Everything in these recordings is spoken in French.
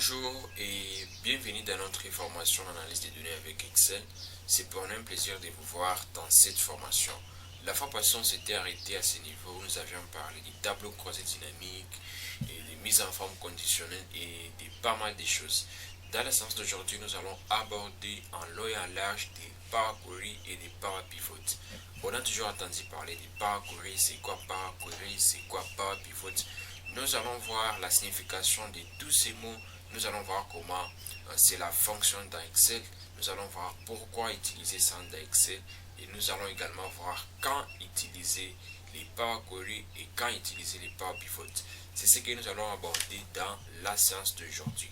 Bonjour et bienvenue dans notre formation d'analyse des données avec Excel. C'est pour un plaisir de vous voir dans cette formation. La fois passée, on s'était arrêté à ce niveau où nous avions parlé des tableaux croisés dynamiques et des mises en forme conditionnelles et de pas mal de choses. Dans la séance d'aujourd'hui, nous allons aborder en long et en large des Power Query et des Power Pivot. On a toujours entendu parler des Power Query, c'est quoi Power Query, c'est quoi Power Pivot. Nous allons voir la signification de tous ces mots. Nous allons voir comment c'est la fonction dans Excel. Nous allons voir pourquoi utiliser ça dans Excel. Et nous allons également voir quand utiliser les Power Query et quand utiliser les Power Pivot. C'est ce que nous allons aborder dans la séance d'aujourd'hui.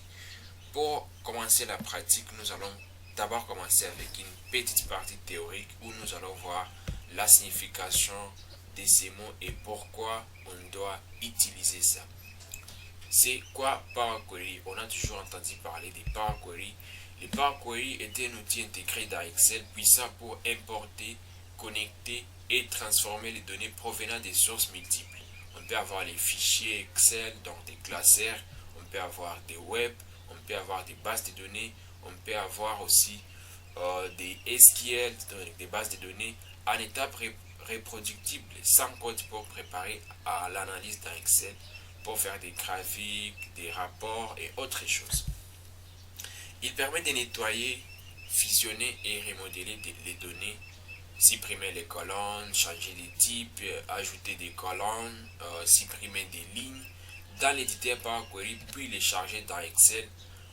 Pour commencer la pratique, nous allons d'abord commencer avec une petite partie théorique où nous allons voir la signification de ces mots et pourquoi on doit utiliser ça. C'est quoi Power Query? On a toujours entendu parler des Power Query. Les Power Query est un outil intégré dans Excel puissant pour importer, connecter et transformer les données provenant des sources multiples. On peut avoir les fichiers Excel, donc des classeurs, on peut avoir des web, on peut avoir des bases de données, on peut avoir aussi des SQL, des bases de données en étape reproductible sans code pour préparer à l'analyse dans Excel, pour faire des graphiques, des rapports et autres choses. Il permet de nettoyer, fusionner et remodeler les données, supprimer les colonnes, changer les types, ajouter des colonnes, supprimer des lignes dans l'éditeur Power Query puis les charger dans Excel,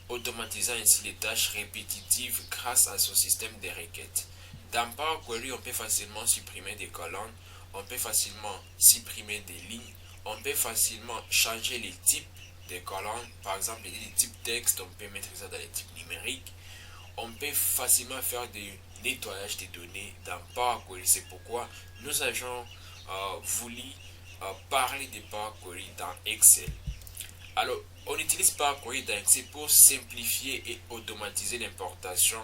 automatisant ainsi les tâches répétitives grâce à son système de requêtes. Dans Power Query, on peut facilement supprimer des colonnes, on peut facilement supprimer des lignes, on peut facilement changer les types des colonnes. Par exemple, les types texte, on peut mettre ça dans les types numériques. On peut facilement faire des nettoyages des données dans Power Query. C'est pourquoi nous avons voulu parler de Power Query dans Excel. Alors, on utilise Power Query dans Excel pour simplifier et automatiser l'importation,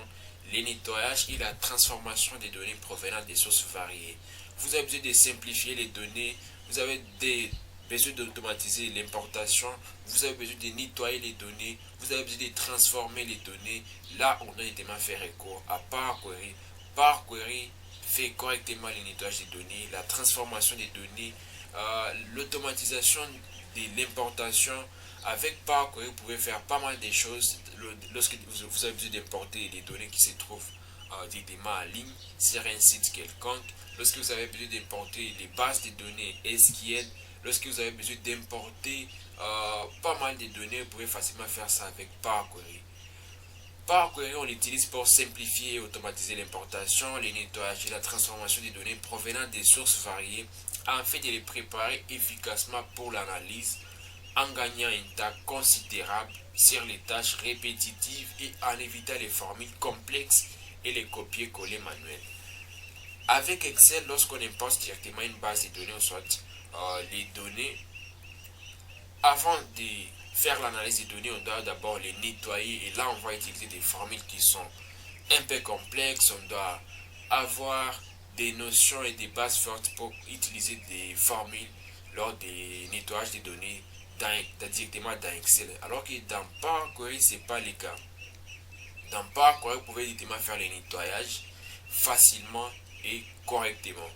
les nettoyages et la transformation des données provenant des sources variées. Vous avez besoin de simplifier les données, vous avez besoin d'automatiser l'importation, vous avez besoin de nettoyer les données, vous avez besoin de transformer les données. Là, on doit évidemment faire recours à Power Query. Power Query fait correctement le nettoyage des données, la transformation des données, l'automatisation de l'importation. Avec Power Query, vous pouvez faire pas mal de choses lorsque vous avez besoin d'importer les données qui se trouvent directement en ligne sur un site quelconque, lorsque vous avez besoin d'importer les bases de données SQL, lorsque vous avez besoin d'importer pas mal de données, vous pouvez facilement faire ça avec Power Query. Power Query, on l'utilise pour simplifier et automatiser l'importation, le nettoyage et la transformation des données provenant des sources variées, afin de les préparer efficacement pour l'analyse, en gagnant un temps considérable sur les tâches répétitives et en évitant les formules complexes et les copier-coller manuels. Avec Excel, lorsqu'on importe directement une base de données, ou soit les données, avant de faire l'analyse des données, on doit d'abord les nettoyer et là on va utiliser des formules qui sont un peu complexes. On doit avoir des notions et des bases fortes pour utiliser des formules lors des nettoyages des données directement dans Excel. Alors que dans Power Query, ce n'est pas le cas. Dans Power Query, vous pouvez directement faire le nettoyage facilement et correctement.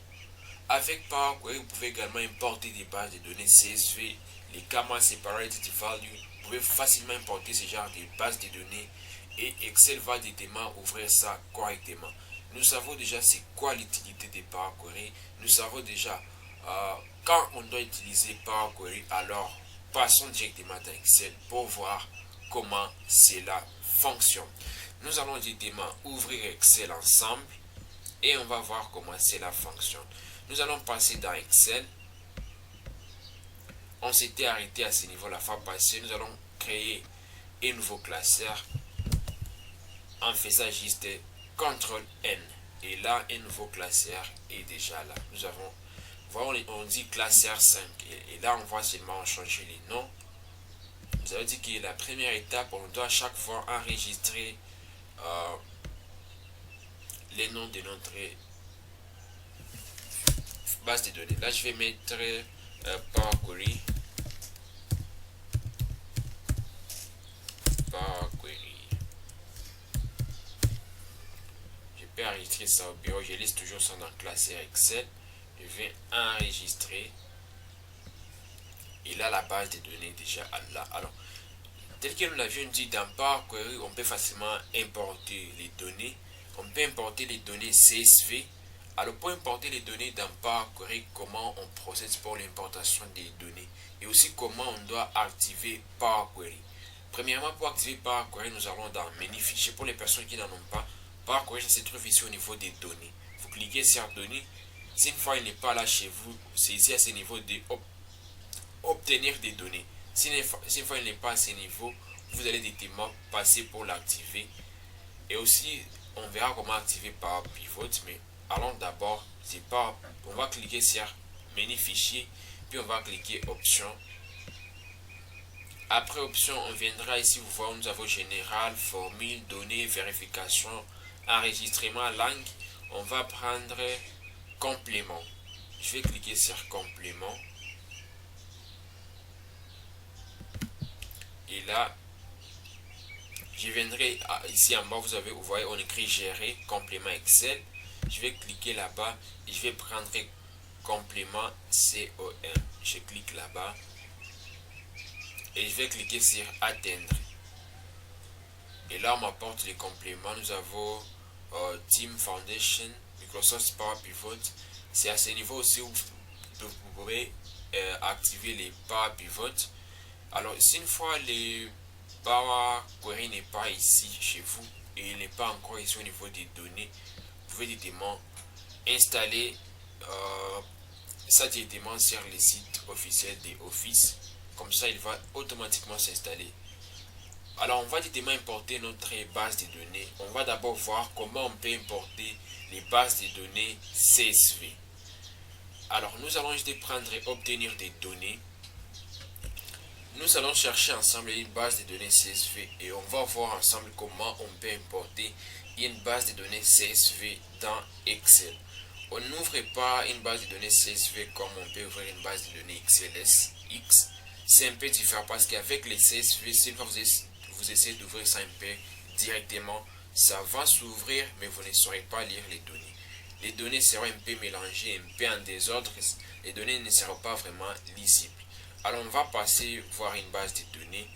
Avec Power Query, vous pouvez également importer des bases de données CSV, les Gamma Separated Value. Vous pouvez facilement importer ce genre de bases de données et Excel va directement ouvrir ça correctement. Nous savons déjà c'est quoi l'utilité de Power Query. Nous savons déjà quand on doit utiliser Power Query. Alors, passons directement dans Excel pour voir comment cela fonctionne. Nous allons directement ouvrir Excel ensemble et on va voir comment cela fonctionne. Nous allons passer dans Excel. On s'était arrêté à ce niveau la fois passée. Nous allons créer un nouveau classeur en faisant juste CTRL N. Et là, un nouveau classeur est déjà là. Nous avons, voilà, on dit classeur 5. Et là, on va seulement changer les noms. Vous avez dit que la première étape, on doit à chaque fois enregistrer les noms de notre base de données. Là, je vais mettre Power Query enregistrer ça au bureau, je laisse toujours ça dans le classeur Excel. Je vais enregistrer. Et là, la base de données est déjà là. Alors, tel que nous l'avions dit dans Power Query, on peut facilement importer les données. On peut importer les données CSV. Alors, pour importer les données dans Power Query, comment on procède pour l'importation des données et aussi comment on doit activer Power Query. Premièrement, pour activer Power Query, nous allons dans Menu Fichiers. Pour les personnes qui n'en ont pas, Power Query ça se trouve ici au niveau des données. Vous cliquez sur Données. Si une fois il n'est pas là chez vous, c'est ici à ce niveau de obtenir des données. Si une fois il n'est pas à ce niveau, vous allez directement passer pour l'activer. Et aussi, on verra comment activer Power Pivot. Mais allons d'abord, on va cliquer sur Menu Fichier, puis on va cliquer Options. Après Options, on viendra ici, vous voyez, nous avons Général, Formule, Données, Vérification, Enregistrement, Langue. On va prendre Complément. Je vais cliquer sur Complément. Et là, je viendrai ici en bas, vous voyez, on écrit Gérer, Complément Excel. Je vais cliquer là-bas et je vais prendre Complément COM. Je clique là-bas. Et je vais cliquer sur Atteindre. Et là, on m'apporte les compléments. Nous avons Team Foundation, Microsoft Power Pivot. C'est à ce niveau aussi où vous pouvez activer les Power Pivot. Alors, si une fois les Power Query n'est pas ici chez vous et il n'est pas encore ici au niveau des données, vous pouvez directement installer ça directement sur les sites officiels des Office. Comme ça, il va automatiquement s'installer. Alors, on va directement importer notre base de données. On va d'abord voir comment on peut importer les bases de données CSV. Alors, nous allons juste prendre et obtenir des données. Nous allons chercher ensemble une base de données CSV et on va voir ensemble comment on peut importer une base de données CSV dans Excel. On n'ouvre pas une base de données CSV comme on peut ouvrir une base de données XLSX. C'est un peu différent parce qu'avec les CSV, si vous essayez d'ouvrir ça un peu directement, ça va s'ouvrir, mais vous ne saurez pas lire les données. Les données seront un peu mélangées, un peu en désordre. Les données ne seront pas vraiment lisibles. Alors, on va passer voir une base de données.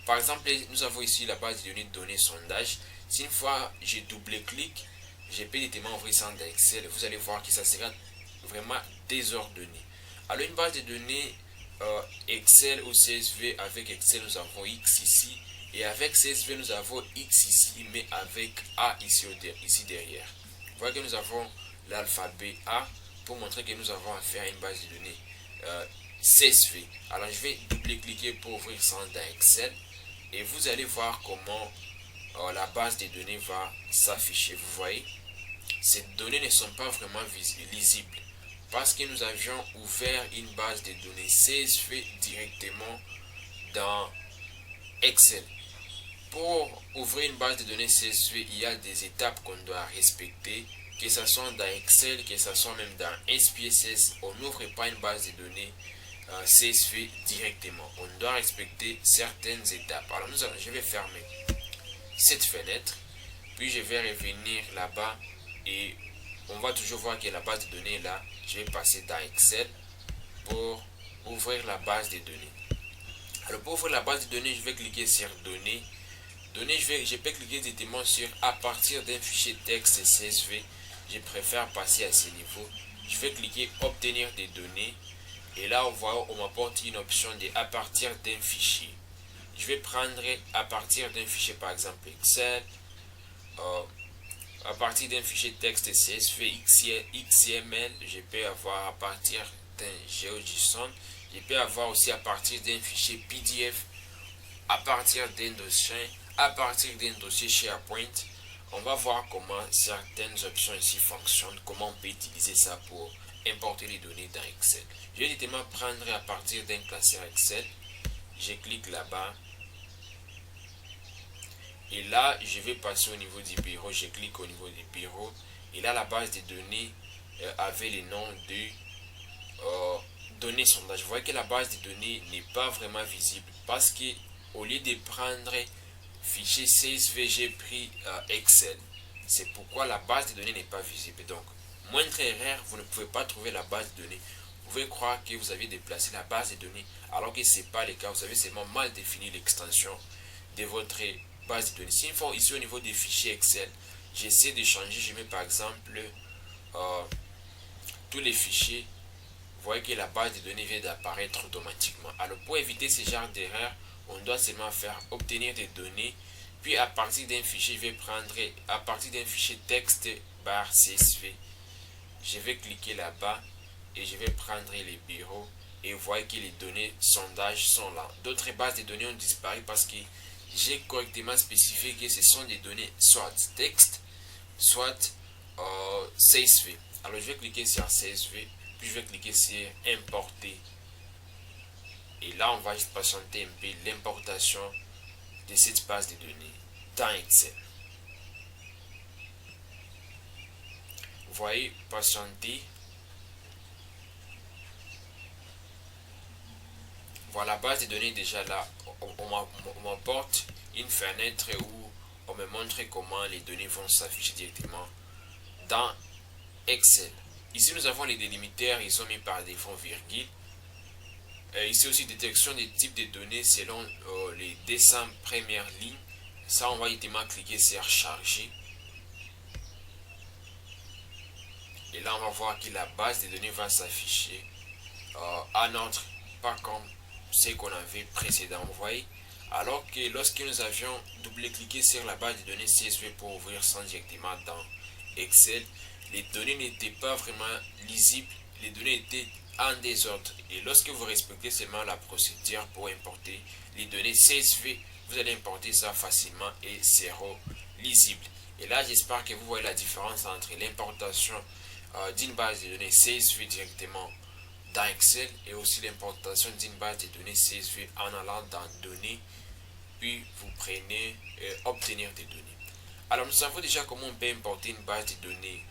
Par exemple, nous avons ici la base de données sondage. Si une fois je double-clique, je peux directement ouvrir ça dans Excel. Vous allez voir que ça sera vraiment désordonné. Alors, une base de données Excel ou CSV, avec Excel nous avons X ici et avec CSV nous avons X ici mais avec A ici derrière. Vous voyez que nous avons l'alphabet A pour montrer que nous avons affaire à une base de données CSV. Alors je vais double-cliquer pour ouvrir ça dans Excel et vous allez voir comment la base de données va s'afficher. Vous voyez, ces données ne sont pas vraiment lisibles parce que nous avions ouvert une base de données CSV directement dans Excel. Pour ouvrir une base de données CSV, il y a des étapes qu'on doit respecter, que ce soit dans Excel, que ce soit même dans SPSS. On n'ouvre pas une base de données CSV directement. On doit respecter certaines étapes. Alors je vais fermer cette fenêtre, puis je vais revenir là-bas et on va toujours voir que la base de données est là. Je vais passer dans Excel pour ouvrir la base de données. Alors pour ouvrir la base de données, je vais cliquer sur Données. Données, je peux cliquer directement sur à partir d'un fichier texte CSV. Je préfère passer à ce niveau. Je vais cliquer Obtenir des données. Et là, on m'apporte une option de à partir d'un fichier. Je vais prendre à partir d'un fichier, par exemple Excel. À partir d'un fichier texte CSV XML, je peux avoir à partir d'un GeoJSON. Je peux avoir aussi à partir d'un fichier PDF, à partir d'un dossier, à partir d'un dossier SharePoint. On va voir comment certaines options ici fonctionnent, comment on peut utiliser ça pour importer les données dans Excel. Je vais directement prendre à partir d'un classeur Excel. Je clique là-bas. Et là, je vais passer au niveau du bureau. Je clique au niveau du bureau. Et là, la base de données avait le nom de données sondage. Vous voyez que la base de données n'est pas vraiment visible parce que au lieu de prendre fichier CSV, j'ai pris Excel. C'est pourquoi la base de données n'est pas visible. Donc, moindre erreur, vous ne pouvez pas trouver la base de données. Vous pouvez croire que vous avez déplacé la base de données, alors que ce n'est pas le cas. Vous avez seulement mal défini l'extension de votre base de données. Si une fois ici au niveau des fichiers Excel, j'essaie de changer, je mets par exemple tous les fichiers, vous voyez que la base de données vient d'apparaître automatiquement. Alors pour éviter ce genre d'erreur, on doit seulement faire obtenir des données, puis à partir d'un fichier, je vais prendre, à partir d'un fichier texte barre CSV, je vais cliquer là-bas et je vais prendre les bureaux et vous voyez que les données sondage sont là. D'autres bases de données ont disparu parce que j'ai correctement spécifié que ce sont des données soit texte, soit CSV. Alors je vais cliquer sur CSV, puis je vais cliquer sur importer. Et là, on va juste patienter un peu l'importation de cette base de données dans Excel. Vous voyez, patienter. Voilà, la base de données déjà là. On m'apporte une fenêtre où on me montre comment les données vont s'afficher directement dans Excel. Ici, nous avons les délimiteurs, ils sont mis par défaut virgule. Ici aussi, détection des types de données selon les 200 premières lignes. Ça, on va directement cliquer sur charger. Et là, on va voir que la base de données va s'afficher en ordre, pas comme ce qu'on avait précédemment. Vous voyez, alors que lorsque nous avions double-cliqué sur la base de données CSV pour ouvrir ça directement dans Excel, les données n'étaient pas vraiment lisibles, les données étaient en désordre. Et lorsque vous respectez seulement la procédure pour importer les données CSV, vous allez importer ça facilement et zéro lisible. Et là, j'espère que vous voyez la différence entre l'importation d'une base de données CSV directement dans Excel et aussi l'importation d'une base de données CSV en allant dans données, puis vous prenez obtenir des données. Alors nous savons déjà comment on peut importer une base de données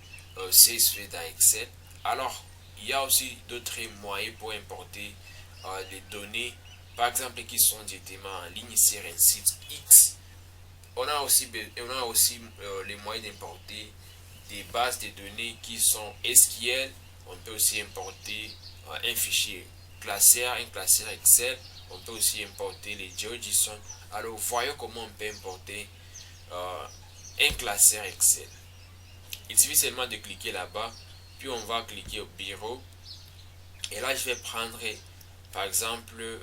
CSV dans Excel. Alors il y a aussi d'autres moyens pour importer les données, par exemple qui sont directement en ligne sur un site X. On a aussi les moyens d'importer des bases de données qui sont SQL. On peut aussi importer un fichier classeur, un classeur Excel. On peut aussi importer les GeoJSON. Alors voyons comment on peut importer un classeur Excel. Il suffit seulement de cliquer là-bas, puis on va cliquer au bureau. Et là, je vais prendre par exemple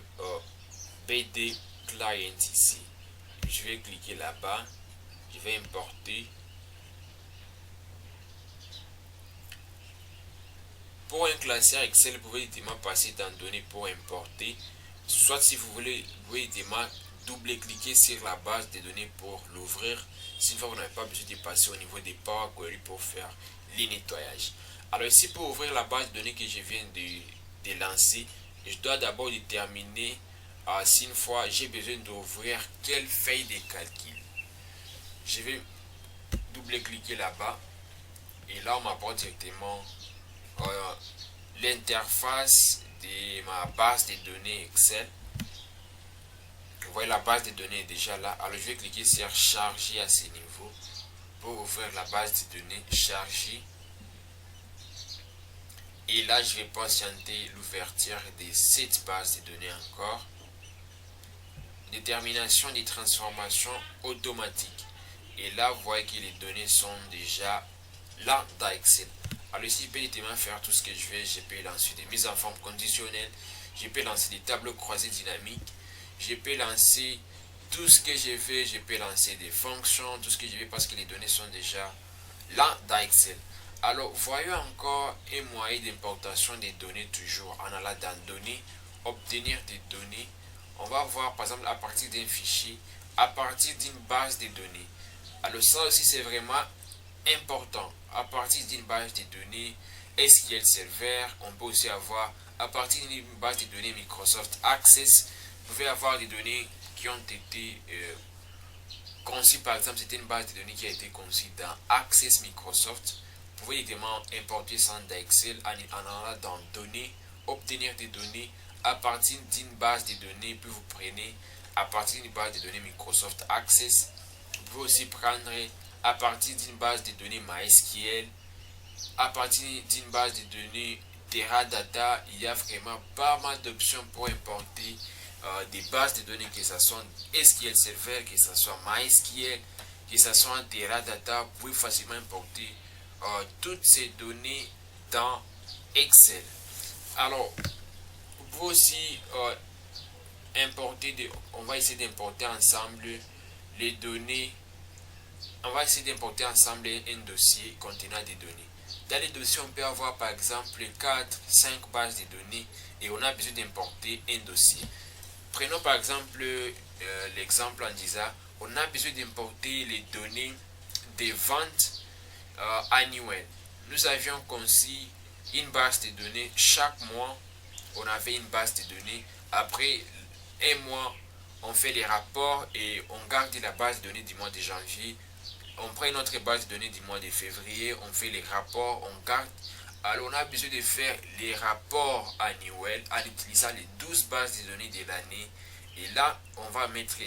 BD Client ici. Je vais cliquer là-bas, je vais importer. Pour un classeur Excel, vous pouvez directement passer dans données pour importer. Soit si vous voulez, vous pouvez directement double-cliquer sur la base de données pour l'ouvrir. Sinon, vous n'avez pas besoin de passer au niveau des Power Query pour faire les nettoyages. Alors ici, pour ouvrir la base de données que je viens de lancer, je dois d'abord déterminer si une fois j'ai besoin d'ouvrir quelle feuille de calcul. Je vais double-cliquer là-bas et là on m'apporte directement l'interface de ma base de données Excel. Vous voyez, la base de données est déjà là. Alors je vais cliquer sur charger à ce niveau pour ouvrir la base de données charger. Et là je vais patienter l'ouverture de cette base de données encore. Détermination des transformations automatiques. Et là vous voyez que les données sont déjà là dans Excel. Alors ici je peux directement faire tout ce que je veux. Je peux lancer des mises en forme conditionnelles, je peux lancer des tableaux croisés dynamiques, je peux lancer tout ce que je veux, je peux lancer des fonctions, tout ce que je veux parce que les données sont déjà là dans Excel. Alors voyons encore un moyen d'importation des données toujours en allant dans données, obtenir des données. On va voir par exemple à partir d'un fichier, à partir d'une base de données. Alors ça aussi c'est vraiment important. À partir d'une base de données SQL Server, on peut aussi avoir à partir d'une base de données Microsoft Access. Vous pouvez avoir des données qui ont été conçues, par exemple c'était une base de données qui a été conçue dans Access Microsoft. Vous pouvez également importer ça dans Excel en allant dans données, obtenir des données à partir d'une base de données, puis vous prenez à partir d'une base de données Microsoft Access. Vous pouvez aussi prendre à partir d'une base de données MySQL, à partir d'une base de données Teradata. Il y a vraiment pas mal d'options pour importer des bases de données, que ce soit SQL Server, que ce soit MySQL, que ce soit un Teradata. Vous pouvez facilement importer toutes ces données dans Excel. Alors, vous pouvez aussi on va essayer d'importer ensemble les données. On va essayer d'importer ensemble un dossier contenant des données. Dans les dossiers, on peut avoir par exemple 4, 5 bases de données et on a besoin d'importer un dossier. Prenons par exemple l'exemple en disant on a besoin d'importer les données des ventes annuelles. Nous avions conçu une base de données. Chaque mois, on avait une base de données. Après un mois, on fait les rapports et on garde la base de données du mois de janvier. On prend notre base de données du mois de février, on fait les rapports, on garde. Alors on a besoin de faire les rapports annuels en utilisant les 12 bases de données de l'année. Et là, on va mettre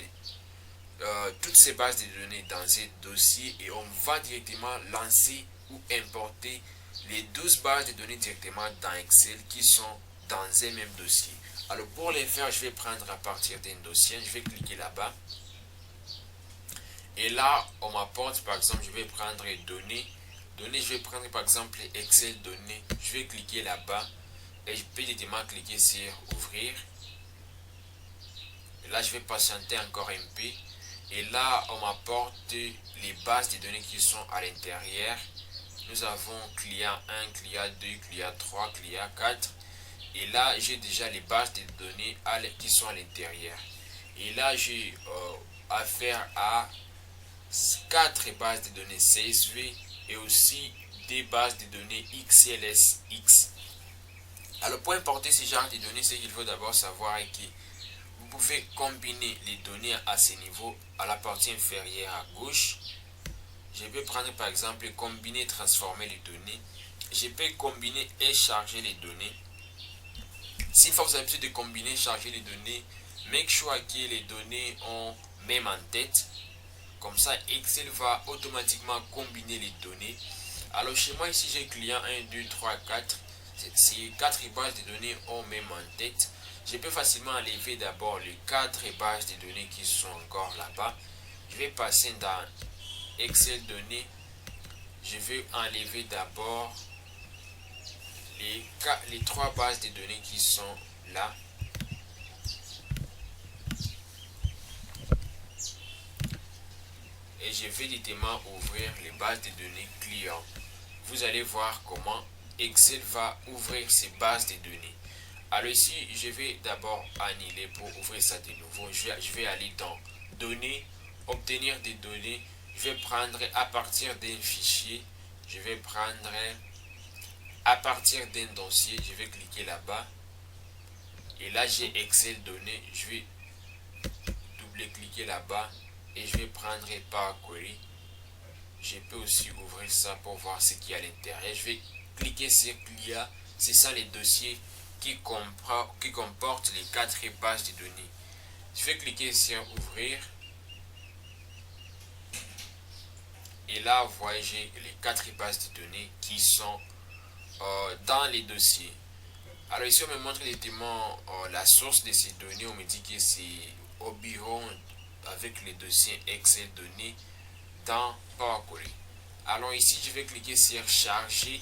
toutes ces bases de données dans un dossier et on va directement lancer ou importer les 12 bases de données directement dans Excel qui sont dans un même dossier. Alors pour les faire, je vais prendre à partir d'un dossier, je vais cliquer là-bas. Et là, on m'apporte, par exemple, je vais prendre données. Données, je vais prendre par exemple Excel données. Je vais cliquer là-bas et je peux directement cliquer sur ouvrir. Et là, je vais patienter encore un peu. Et là, on m'apporte les bases de données qui sont à l'intérieur. Nous avons client 1, client 2, client 3, client 4. Et là, j'ai déjà les bases de données qui sont à l'intérieur. Et là, j'ai affaire à 4 bases de données CSV et aussi des bases de données XLSX. Alors pour importer ce genre de données, ce qu'il faut d'abord savoir est que vous pouvez combiner les données à ce niveau à la partie inférieure à gauche. Je vais prendre par exemple combiner et transformer les données. Je peux combiner et charger les données. Si vous avez besoin de combiner et charger les données, make sure que les données ont même en tête. Comme ça, Excel va automatiquement combiner les données. Alors chez moi ici, j'ai client 1, 2, 3, 4. Ces 4 bases de données ont même en tête. Je peux facilement enlever d'abord les 4 bases de données qui sont encore là-bas. Je vais passer dans Excel données. Je vais enlever d'abord les 3 bases de données qui sont là. Et je vais directement ouvrir les bases de données clients. Vous allez voir comment Excel va ouvrir ces bases de données. Alors ici, je vais d'abord annuler pour ouvrir ça de nouveau. Je vais aller dans données, obtenir des données. Je vais prendre à partir d'un fichier. Je vais prendre à partir d'un dossier. Je vais cliquer là-bas. Et là, j'ai Excel données. Je vais double-cliquer là-bas. Et je vais prendre Power Query. Je peux aussi ouvrir ça pour voir ce qu'il y a à l'intérieur. Je vais cliquer sur client. C'est ça les dossiers qui comportent les 4 bases de données. Je vais cliquer sur ouvrir. Et là, vous voyez, j'ai les 4 bases de données qui sont dans les dossiers. Alors ici, on me montre directement la source de ces données. On me dit que c'est Obiron avec les dossiers Excel données dans Power Query. Alors ici, je vais cliquer sur charger.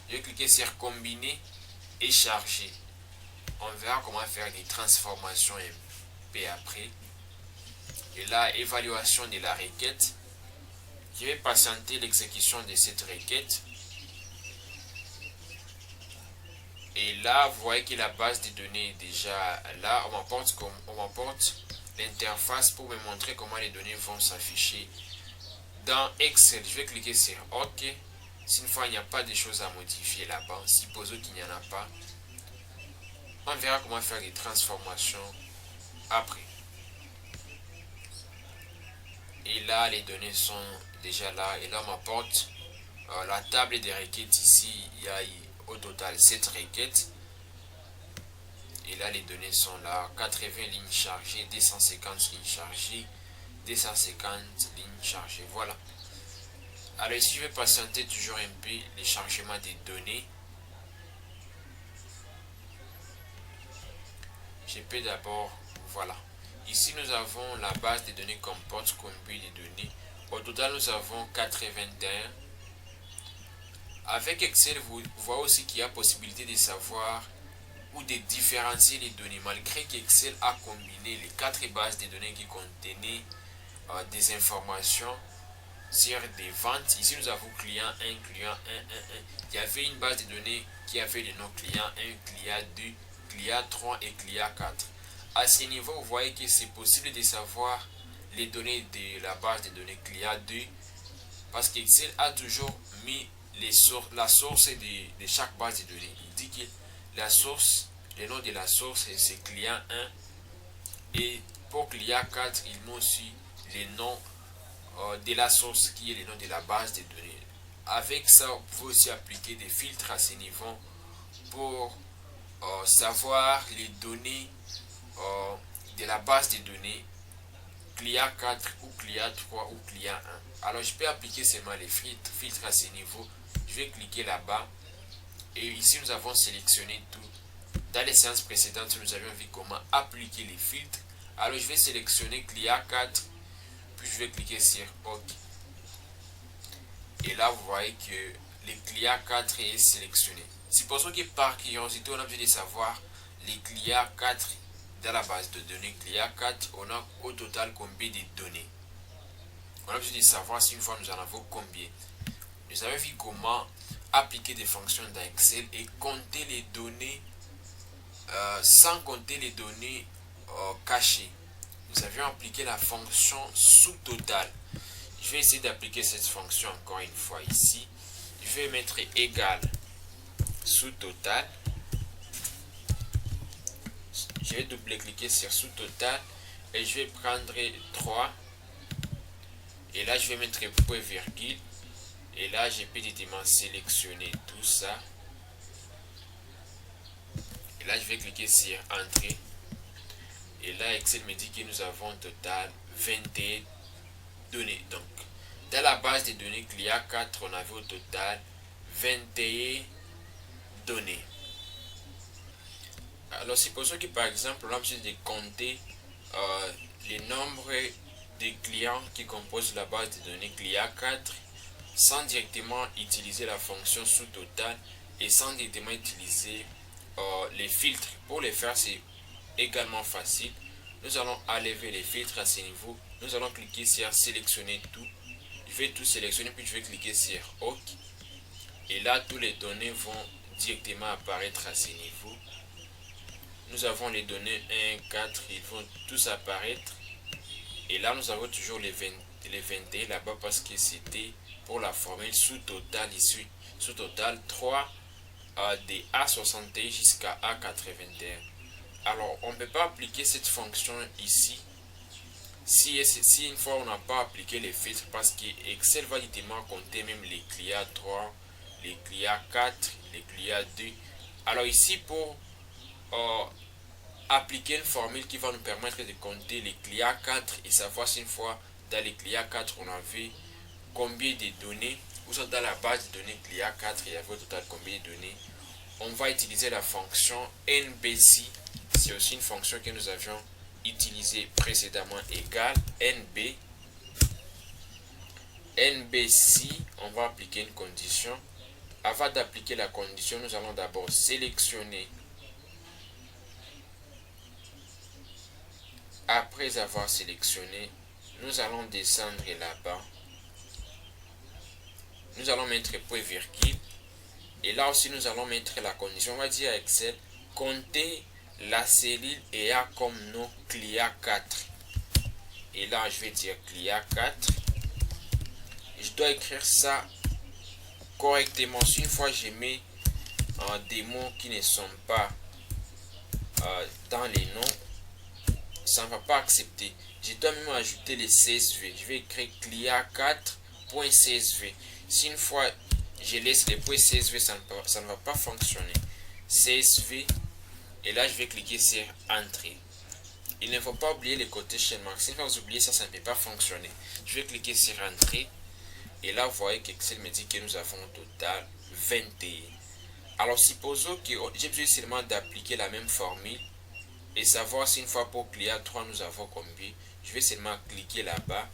Je vais cliquer sur combiner et charger. On verra comment faire des transformations un peu après. Et là, évaluation de la requête. Je vais patienter l'exécution de cette requête. Et là, vous voyez que la base de données est déjà là. On m'apporte l'interface pour me montrer comment les données vont s'afficher dans Excel. Je vais cliquer sur OK. Si une fois il n'y a pas de choses à modifier là-bas, supposons qu'il n'y en a pas, on verra comment faire des transformations après. Et là, les données sont déjà là. Et là, on m'apporte la table des requêtes ici. Il y a au total 7 requêtes. Et là, les données sont là. 80 lignes chargées, 250 lignes chargées, 250 lignes chargées. Voilà. Alors ici, je vais patienter toujours un peu le chargement des données. Je peux d'abord, voilà. Ici, nous avons la base de données comporte combien de données. Au total, nous avons 81. Avec Excel, vous voyez aussi qu'il y a possibilité de savoir ou de différencier les données. Malgré qu'Excel a combiné les 4 bases de données qui contenaient des informations sur des ventes. Ici, nous avons client 1, client 1, 1, 1. Il y avait une base de données qui avait le nom client 1, client 2, client 3 et client 4. À ce niveau, vous voyez que c'est possible de savoir les données de la base de données client 2 parce qu'Excel a toujours mis la source de chaque base de données. Il dit que la source, le nom de la source, c'est client 1 et pour client 4, il met aussi le nom de la source qui est le nom de la base de données. Avec ça, vous pouvez aussi appliquer des filtres à ce niveau pour savoir les données de la base de données client 4 ou client 3 ou client 1. Alors je peux appliquer seulement les filtres à ce niveau. Je vais cliquer là-bas et ici nous avons sélectionné tout. Dans les séances précédentes, nous avions vu comment appliquer les filtres. Alors je vais sélectionner client 4, puis je vais cliquer sur OK. Et là vous voyez que le client 4 est sélectionné. Supposons que par curiosité on a besoin de savoir les clients 4 dans la base de données client 4, on a au total combien de données. On a besoin de savoir si une fois nous en avons combien. Nous avons vu comment appliquer des fonctions dans Excel et compter les données sans compter les données cachées. Nous avions appliqué la fonction sous total. Je vais essayer d'appliquer cette fonction encore une fois ici. Je vais mettre égal sous total. Je vais double-cliquer sur sous total et je vais prendre 3. Et là, je vais mettre point virgule. Et là, je peux directement sélectionner tout ça. Et là, je vais cliquer sur Entrée. Et là, Excel me dit que nous avons au total 21 données. Donc, dans la base de données client 4, on avait au total 21 données. Alors, supposons que par exemple, on a besoin de compter le nombre de clients qui composent la base de données client 4 sans directement utiliser la fonction sous total et sans directement utiliser les filtres. Pour les faire, c'est également facile. Nous allons enlever les filtres à ce niveau. Nous allons cliquer sur sélectionner tout. Je vais tout sélectionner puis je vais cliquer sur OK. Et là, toutes les données vont directement apparaître à ce niveau. Nous avons les données 1, 4, ils vont tous apparaître. Et là, nous avons toujours les 21 là-bas parce que c'était pour la formule sous total ici. Sous total 3 de A61 jusqu'à A81. Alors, on ne peut pas appliquer cette fonction ici si une fois on n'a pas appliqué les filtres parce que Excel va directement compter même les clients 3, les clients 4, les clients 2. Alors ici, pour appliquer une formule qui va nous permettre de compter les clients 4 et savoir si une fois dans les clients 4 on avait combien de données, ou soit dans la base de données client 4 il y avait au total combien de données, on va utiliser la fonction NBC. C'est aussi une fonction que nous avions utilisée précédemment, égale NBC. On va appliquer une condition. Avant d'appliquer la condition, nous allons d'abord sélectionner. Après avoir sélectionné, nous allons descendre là-bas. Nous allons mettre point virgule. Et là aussi, nous allons mettre la condition. On va dire à Excel, compter la cellule ayant comme nom client 4. Et là, je vais dire client 4. Je dois écrire ça correctement. Si une fois je mets des mots qui ne sont pas dans les noms, ça ne va pas accepter. Je dois même ajouter les CSV. Je vais écrire client 4.csv. Si une fois je laisse les points CSV, ça ne va pas fonctionner. CSV. Et là, je vais cliquer sur Entrée. Il ne faut pas oublier les côtés chaîne marque. Si vous oubliez ça, ça ne peut pas fonctionner. Je vais cliquer sur Entrée. Et là, vous voyez qu'Excel me dit que nous avons au total 21. Alors, supposons que j'ai besoin seulement d'appliquer la même formule et savoir si une fois pour client 3 nous avons combien. Je vais seulement cliquer là-bas.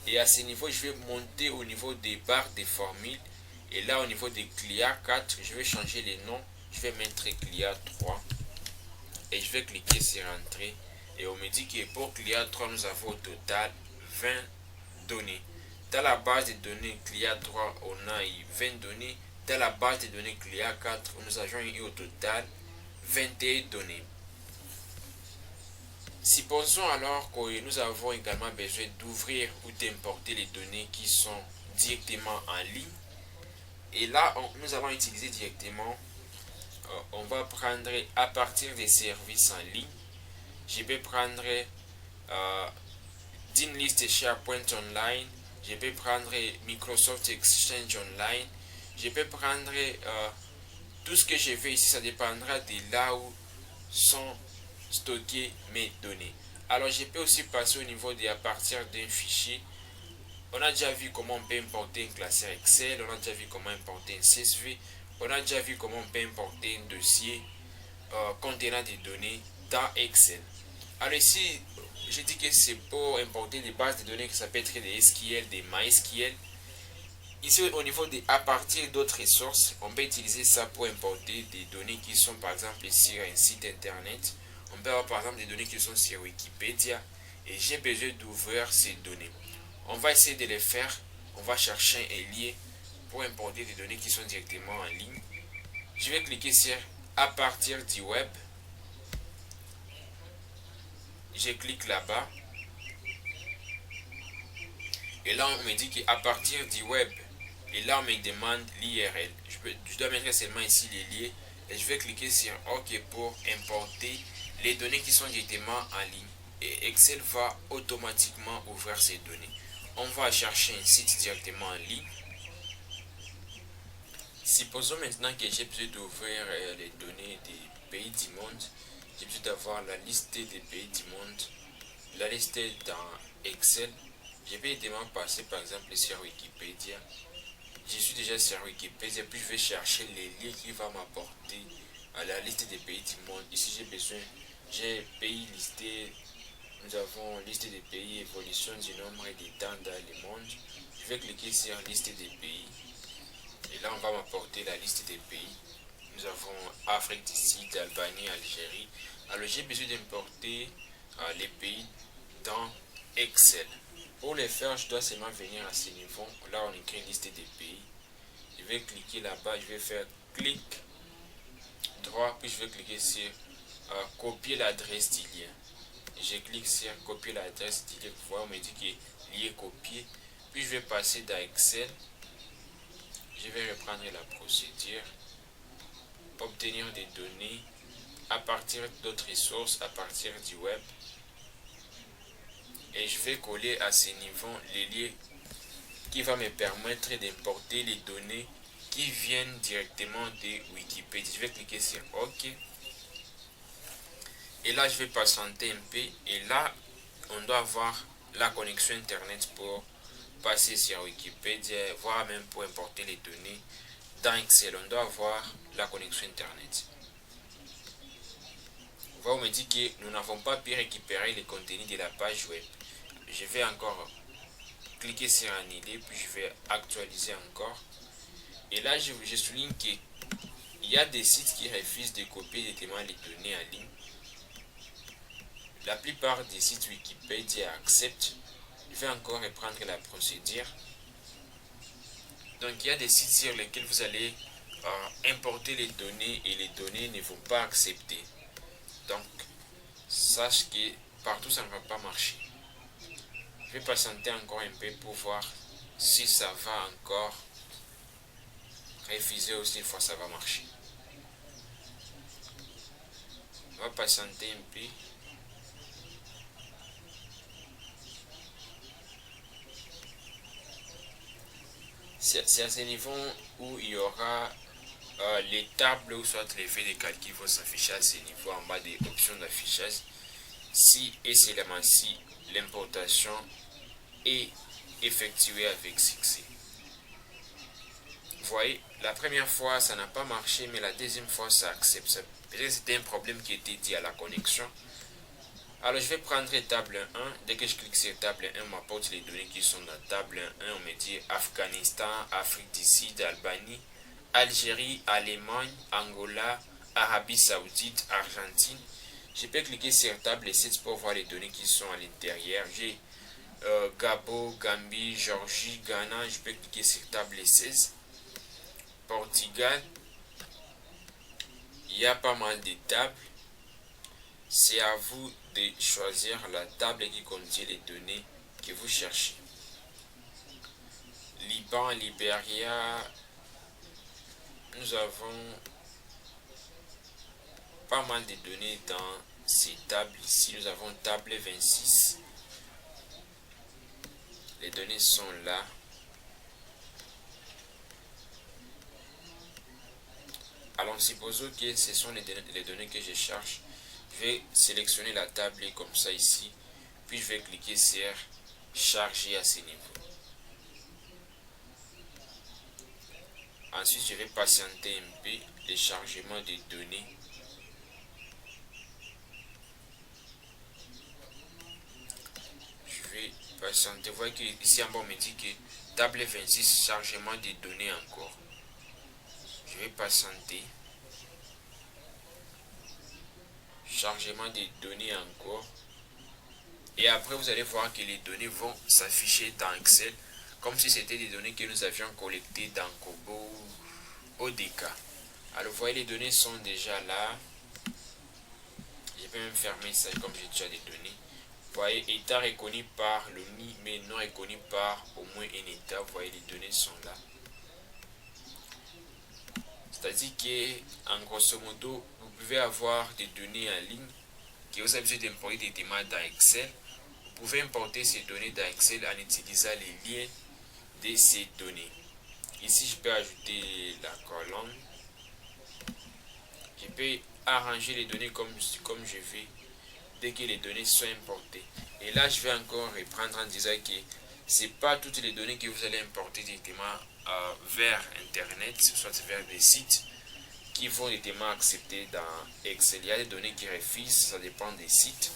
Et à ce niveau, je vais monter au niveau des barres des formules. Et là, au niveau des clients 4, je vais changer les noms. Je vais mettre client 3. Et je vais cliquer sur Entrée. Et on me dit que pour client 3, nous avons au total 20 données. Dans la base de données client 3, on a eu 20 données. Dans la base de données client 4, nous avions eu au total 21 données. Supposons alors que nous avons également besoin d'ouvrir ou d'importer les données qui sont directement en ligne. Et là, nous allons utiliser directement, on va prendre à partir des services en ligne. Je vais prendre d'une liste SharePoint Online. Je peux prendre Microsoft Exchange Online. Je peux prendre tout ce que je veux ici. Ça dépendra de là où sont stockées mes données. Alors je peux aussi passer au niveau de à partir d'un fichier. On a déjà vu comment on peut importer un classeur Excel. On a déjà vu comment importer un CSV. On a déjà vu comment on peut importer un dossier contenant des données dans Excel. Alors ici, je dis que c'est pour importer des bases de données que ça peut être des SQL, des MySQL. Ici, au niveau de à partir d'autres ressources, on peut utiliser ça pour importer des données qui sont par exemple sur un site internet. On peut avoir par exemple des données qui sont sur Wikipédia et j'ai besoin d'ouvrir ces données. On va essayer de les faire. On va chercher un lien pour importer des données qui sont directement en ligne. Je vais cliquer sur à partir du web. Je clique là-bas. Et là, on me dit qu'à partir du web, et là, on me demande l'URL. Je dois mettre seulement ici les liens. Et je vais cliquer sur OK pour importer les données qui sont directement en ligne. Et Excel va automatiquement ouvrir ces données. On va chercher un site directement en ligne. Supposons maintenant que j'ai besoin d'ouvrir les données des pays du monde. J'ai besoin d'avoir la liste des pays du monde. La liste dans Excel. Je vais évidemment passer par exemple sur Wikipédia. Je suis déjà sur Wikipédia, puis je vais chercher les liens qui vont m'apporter à la liste des pays du monde. Ici j'ai pays listé. Nous avons liste des pays, évolution du nombre et des temps dans le monde. Je vais cliquer sur liste des pays. Et là, on va m'apporter la liste des pays. Nous avons Afrique du Sud, Albanie, Algérie. Alors, j'ai besoin d'importer les pays dans Excel. Pour les faire, je dois seulement venir à ce niveau. Là, on écrit liste des pays. Je vais cliquer là-bas. Je vais faire clic droit. Puis, je vais cliquer sur copier l'adresse du lien. Je clique sur copier l'adresse du lien. Vous voyez, on me dit que lien copié. Puis, je vais passer dans Excel. Je vais reprendre la procédure. Obtenir des données à partir d'autres ressources, à partir du web. Et je vais coller à ce niveau les liens qui va me permettre d'importer les données qui viennent directement de Wikipédia. Je vais cliquer sur OK. Et là, je vais patienter un peu. Et là, on doit avoir la connexion Internet pour passer sur Wikipédia, voire même pour importer les données dans Excel. On doit avoir la connexion Internet. On me dit que nous n'avons pas pu récupérer les contenus de la page web. Je vais encore cliquer sur annuler, puis je vais actualiser encore. Et là, je souligne qu'il y a des sites qui refusent de copier directement les données en ligne. La plupart des sites Wikipédia acceptent. Je vais encore reprendre la procédure. Donc, il y a des sites sur lesquels vous allez importer les données et les données ne vont pas accepter. Donc, sache que partout ça ne va pas marcher. Je vais patienter encore un peu pour voir si ça va encore refuser aussi une fois ça va marcher. On va patienter un peu. C'est à ce niveau où il y aura les tables ou soit les faits de calcul vont s'afficher à ce niveau en bas des options d'affichage. Si et seulement si l'importation est effectuée avec succès. voyez, la première fois ça n'a pas marché, mais la deuxième fois ça accepte. Peut-être que c'était un problème qui était dit à la connexion. Alors je vais prendre table 1. Dès que je clique sur table 1, on m'apporte les données qui sont dans table 1. On me dit Afghanistan, Afrique du Sud, Albanie, Algérie, Allemagne, Angola, Arabie Saoudite, Argentine. Je peux cliquer sur table 7 pour voir les données qui sont à l'intérieur. J'ai Gabon, Gambie, Georgie, Ghana. Je peux cliquer sur table 16. Portugal. Il y a pas mal de tables. C'est à vous de choisir la table qui contient les données que vous cherchez. Liban, Libéria, nous avons pas mal de données dans ces tables ici. Nous avons table 26. Les données sont là. Alors supposons que ce sont les données que je cherche. Je vais sélectionner la table comme ça ici. Puis je vais cliquer sur charger à ce niveau. Ensuite, je vais patienter un peu le chargement des données. Je vais patienter. Vous voyez que ici en bas, on me dit que table 26, chargement des données encore. Je vais patienter. Chargement des données encore. Et après, vous allez voir que les données vont s'afficher dans Excel comme si c'était des données que nous avions collectées dans Kobo ou ODK. Alors, vous voyez, les données sont déjà là. Je peux même fermer ça comme j'ai déjà des données. Vous voyez, état reconnu par l'ONU, mais non reconnu par au moins un état. Vous voyez, les données sont là. C'est-à-dire que, en grosso modo, vous pouvez avoir des données en ligne que vous avez besoin d'importer directement dans Excel. Vous pouvez importer ces données dans Excel en utilisant les liens de ces données. Ici, je peux ajouter la colonne. Je peux arranger les données comme je veux dès que les données sont importées. Et là, je vais encore reprendre en disant que ce n'est pas toutes les données que vous allez importer directement vers Internet, soit vers des sites qui vont directement accepter dans Excel. Il y a des données qui refusent, ça dépend des sites.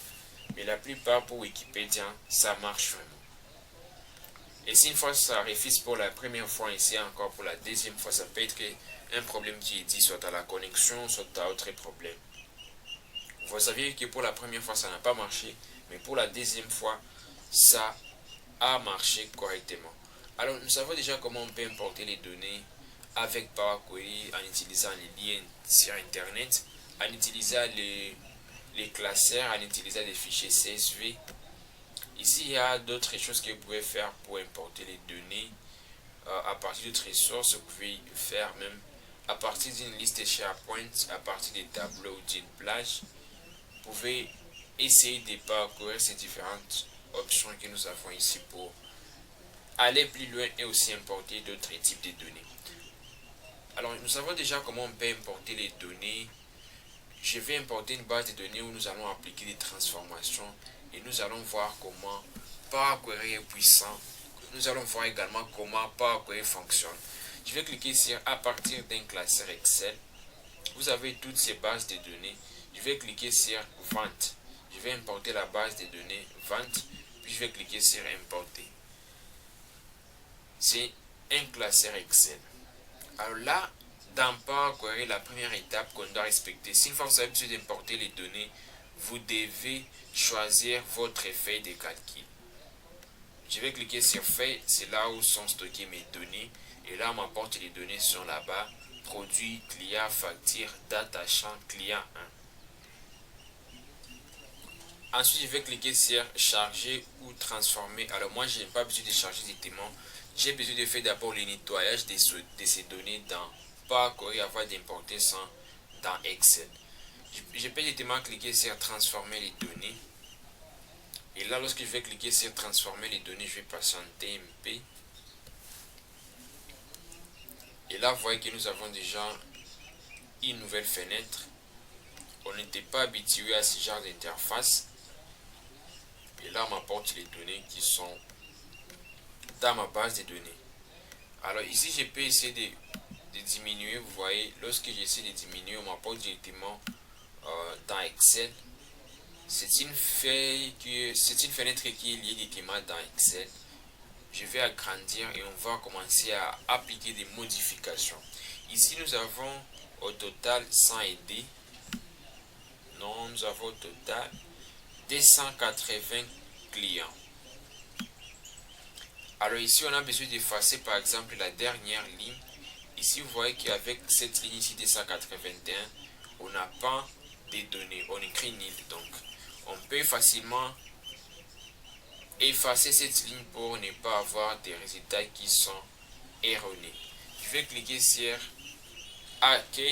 Mais la plupart pour Wikipédia, ça marche vraiment. Et si une fois ça refuse pour la première fois, ici encore pour la deuxième fois, ça peut être un problème qui est dit soit à la connexion, soit à autre problème. Vous savez que pour la première fois, ça n'a pas marché, mais pour la deuxième fois, ça a marché correctement. Alors, nous savons déjà comment on peut importer les données avec Power Query en utilisant les liens sur Internet, en utilisant les classeurs, en utilisant des fichiers CSV. Ici, il y a d'autres choses que vous pouvez faire pour importer les données à partir d'autres ressources. Vous pouvez faire même à partir d'une liste SharePoint, à partir des tableaux ou d'une plage. Vous pouvez essayer de parcourir ces différentes options que nous avons ici pour aller plus loin et aussi importer d'autres types de données. Alors, nous savons déjà comment on peut importer les données. Je vais importer une base de données où nous allons appliquer des transformations et nous allons voir comment Power Query est puissant. Nous allons voir également comment Power Query fonctionne. Je vais cliquer sur à partir d'un classeur Excel. Vous avez toutes ces bases de données. Je vais cliquer sur vente. Je vais importer la base de données vente. Puis je vais cliquer sur importer. C'est un classeur Excel. Alors là, dans Power Query, la première étape qu'on doit respecter, si une fois vous avez besoin d'importer les données, vous devez choisir votre feuille de calcul. Je vais cliquer sur feuille, c'est là où sont stockées mes données. Et là, on m'apporte les données sont là-bas. Produit, client, facture, date achat, client 1. Ensuite, je vais cliquer sur charger ou transformer. Alors moi, je n'ai pas besoin de charger directement. J'ai besoin de faire d'abord le nettoyage de ces données dans Power Query avant d'importer ça dans Excel. Je peux directement cliquer sur transformer les données. Et là, lorsque je vais cliquer sur transformer les données, je vais patienter un peu. Et là, vous voyez que nous avons déjà une nouvelle fenêtre. On n'était pas habitué à ce genre d'interface. Et là, on m'apporte les données qui sont dans ma base de données. Alors ici, je peux essayer de de diminuer, vous voyez, lorsque j'essaie de diminuer, on m'apporte directement dans Excel. C'est une fenêtre qui est liée directement dans Excel. Je vais agrandir et on va commencer à appliquer des modifications. Ici, nous avons au total 100 aidés. Non, nous avons au total 280 clients. Alors ici, on a besoin d'effacer par exemple la dernière ligne. Ici, vous voyez qu'avec cette ligne ici 281, on n'a pas de données. On écrit nil. Donc, on peut facilement effacer cette ligne pour ne pas avoir des résultats qui sont erronés. Je vais cliquer sur OK,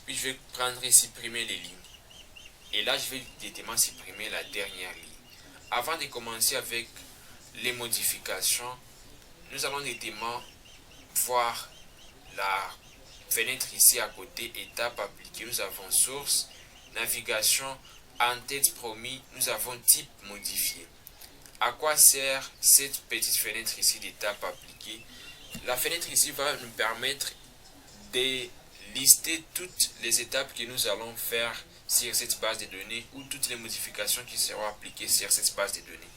puis je vais prendre et supprimer les lignes. Et là, je vais directement supprimer la dernière ligne. Avant de commencer avec les modifications, nous allons directement voir la fenêtre ici à côté, étape appliquée. Nous avons source, navigation, en-tête promis, nous avons type modifié. À quoi sert cette petite fenêtre ici d'étape appliquée? La fenêtre ici va nous permettre de lister toutes les étapes que nous allons faire sur cette base de données ou toutes les modifications qui seront appliquées sur cette base de données.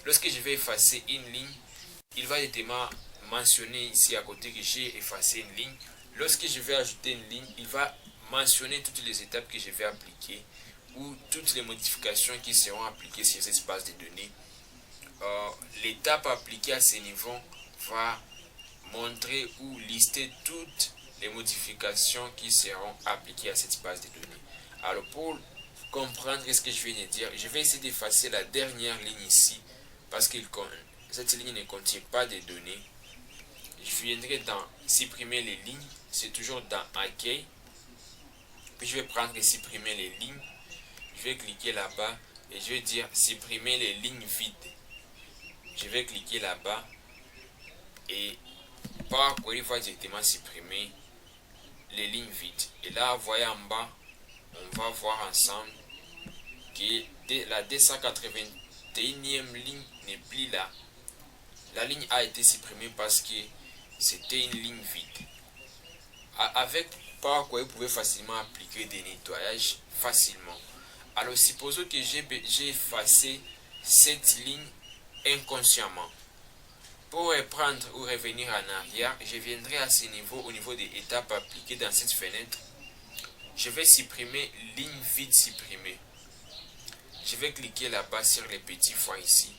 Lorsque je vais effacer une ligne, il va directement mentionner ici à côté que j'ai effacé une ligne. Lorsque je vais ajouter une ligne, il va mentionner toutes les étapes que je vais appliquer ou toutes les modifications qui seront appliquées sur cette base de données. L'étape appliquée à ce niveau va montrer ou lister toutes les modifications qui seront appliquées à cette base de données. Alors pour comprendre ce que je viens de dire, je vais essayer d'effacer la dernière ligne ici parce que cette ligne ne contient pas de données. Je viendrai dans supprimer les lignes, c'est toujours dans OK. Puis je vais prendre et supprimer les lignes. Je vais cliquer là-bas et je vais dire supprimer les lignes vides. Je vais cliquer là-bas et Power Query va directement supprimer les lignes vides. Et là, vous voyez en bas, on va voir ensemble que la 281e ligne n'est plus là. La ligne a été supprimée parce que c'était une ligne vide. Avec Power Query, vous pouvez facilement appliquer des nettoyages facilement. Alors, supposons que j'ai effacé cette ligne inconsciemment. Pour reprendre ou revenir en arrière, je viendrai à ce niveau, au niveau des étapes appliquées dans cette fenêtre. Je vais supprimer ligne vide supprimée. Je vais cliquer là-bas sur les petits points ici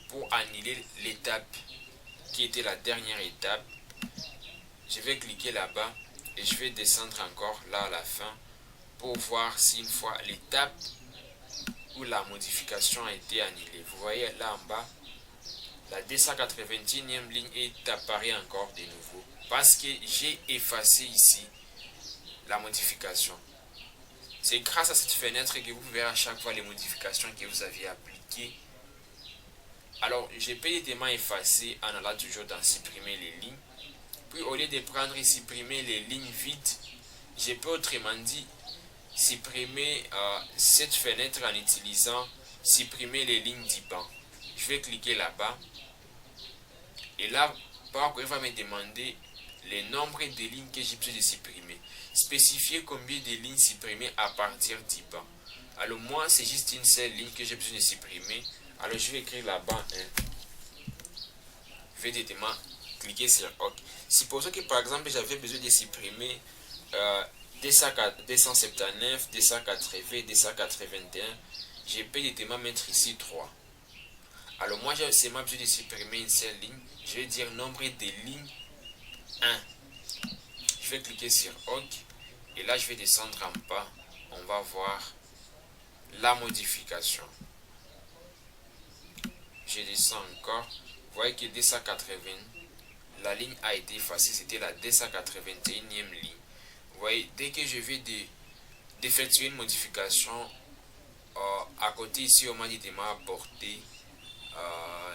pour annuler l'étape qui était la dernière étape. Je vais cliquer là-bas et je vais descendre encore là à la fin pour voir si une fois l'étape où la modification a été annulée. Vous voyez là en bas, la 281e ligne est apparue encore de nouveau parce que j'ai effacé ici la modification. C'est grâce à cette fenêtre que vous verrez à chaque fois les modifications que vous aviez appliquées. Alors, je peux directement effacer en allant toujours dans supprimer les lignes. Puis, au lieu de prendre et supprimer les lignes vides, je peux autrement dit supprimer cette fenêtre en utilisant supprimer les lignes d'IBAN. Je vais cliquer là-bas. Et là, Power Query va me demander le nombre de lignes que j'ai besoin de supprimer. Spécifier combien de lignes supprimer à partir d'IBAN. Alors moi, c'est juste une seule ligne que j'ai besoin de supprimer. Alors je vais écrire là-bas 1. Je vais directement cliquer sur OK. Supposons que par exemple, j'avais besoin de supprimer 279, 280, 281. Je peux directement mettre ici 3. Alors moi, j'ai seulement besoin de supprimer une seule ligne. Je vais dire nombre de lignes 1. Je vais cliquer sur OK. Et là, je vais descendre en bas. On va voir la modification. Je descends encore. Vous voyez que 280, la ligne a été effacée. C'était la 281e ligne. Vous voyez, dès que je vais d'effectuer une modification, à côté ici, on m'a dit de m'apporter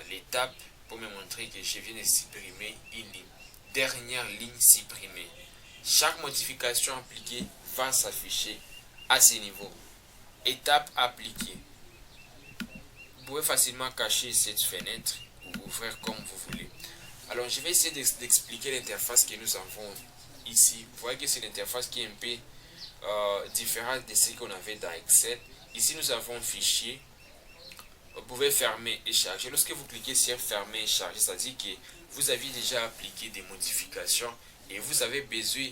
l'étape pour me montrer que je viens de supprimer une ligne. Dernière ligne supprimée. Chaque modification appliquée va s'afficher à ce niveau. Étape appliquée. Vous pouvez facilement cacher cette fenêtre ou ouvrir comme vous voulez. Alors je vais essayer d'expliquer l'interface que nous avons ici. Vous voyez que c'est l'interface qui est un peu différente de ce qu'on avait dans Excel. Ici, nous avons un fichier. Vous pouvez fermer et charger. Lorsque vous cliquez sur fermer et charger, ça dit que vous avez déjà appliqué des modifications et vous avez besoin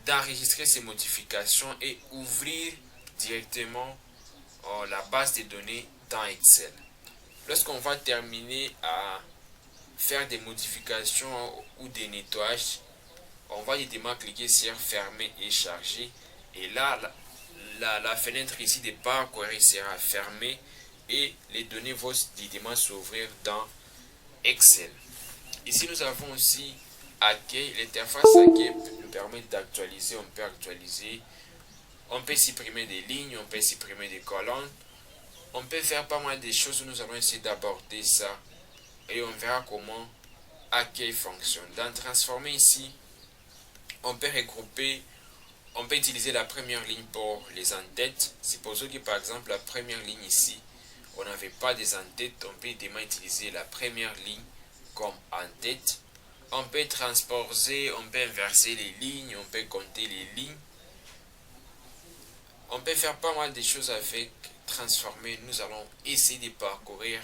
d'enregistrer ces modifications et ouvrir directement la base de données dans Excel. Lorsqu'on va terminer à faire des modifications ou des nettoyages, on va directement cliquer sur fermer et charger. Et là, la fenêtre ici de Power Query sera fermée et les données vont directement s'ouvrir dans Excel. Ici, nous avons aussi Accueil. L'interface Accueil nous permet d'actualiser. On peut actualiser. On peut supprimer des lignes. On peut supprimer des colonnes. On peut faire pas mal de choses. Nous allons essayer d'aborder ça. Et on verra comment Accueil fonctionne. Dans Transformer ici, on peut regrouper. On peut utiliser la première ligne pour les en-têtes. Supposons que par exemple la première ligne ici, on n'avait pas des en-têtes. On peut également utiliser la première ligne comme en-tête. On peut transposer, on peut inverser les lignes, on peut compter les lignes. On peut faire pas mal de choses avec Transformer. Nous allons essayer de parcourir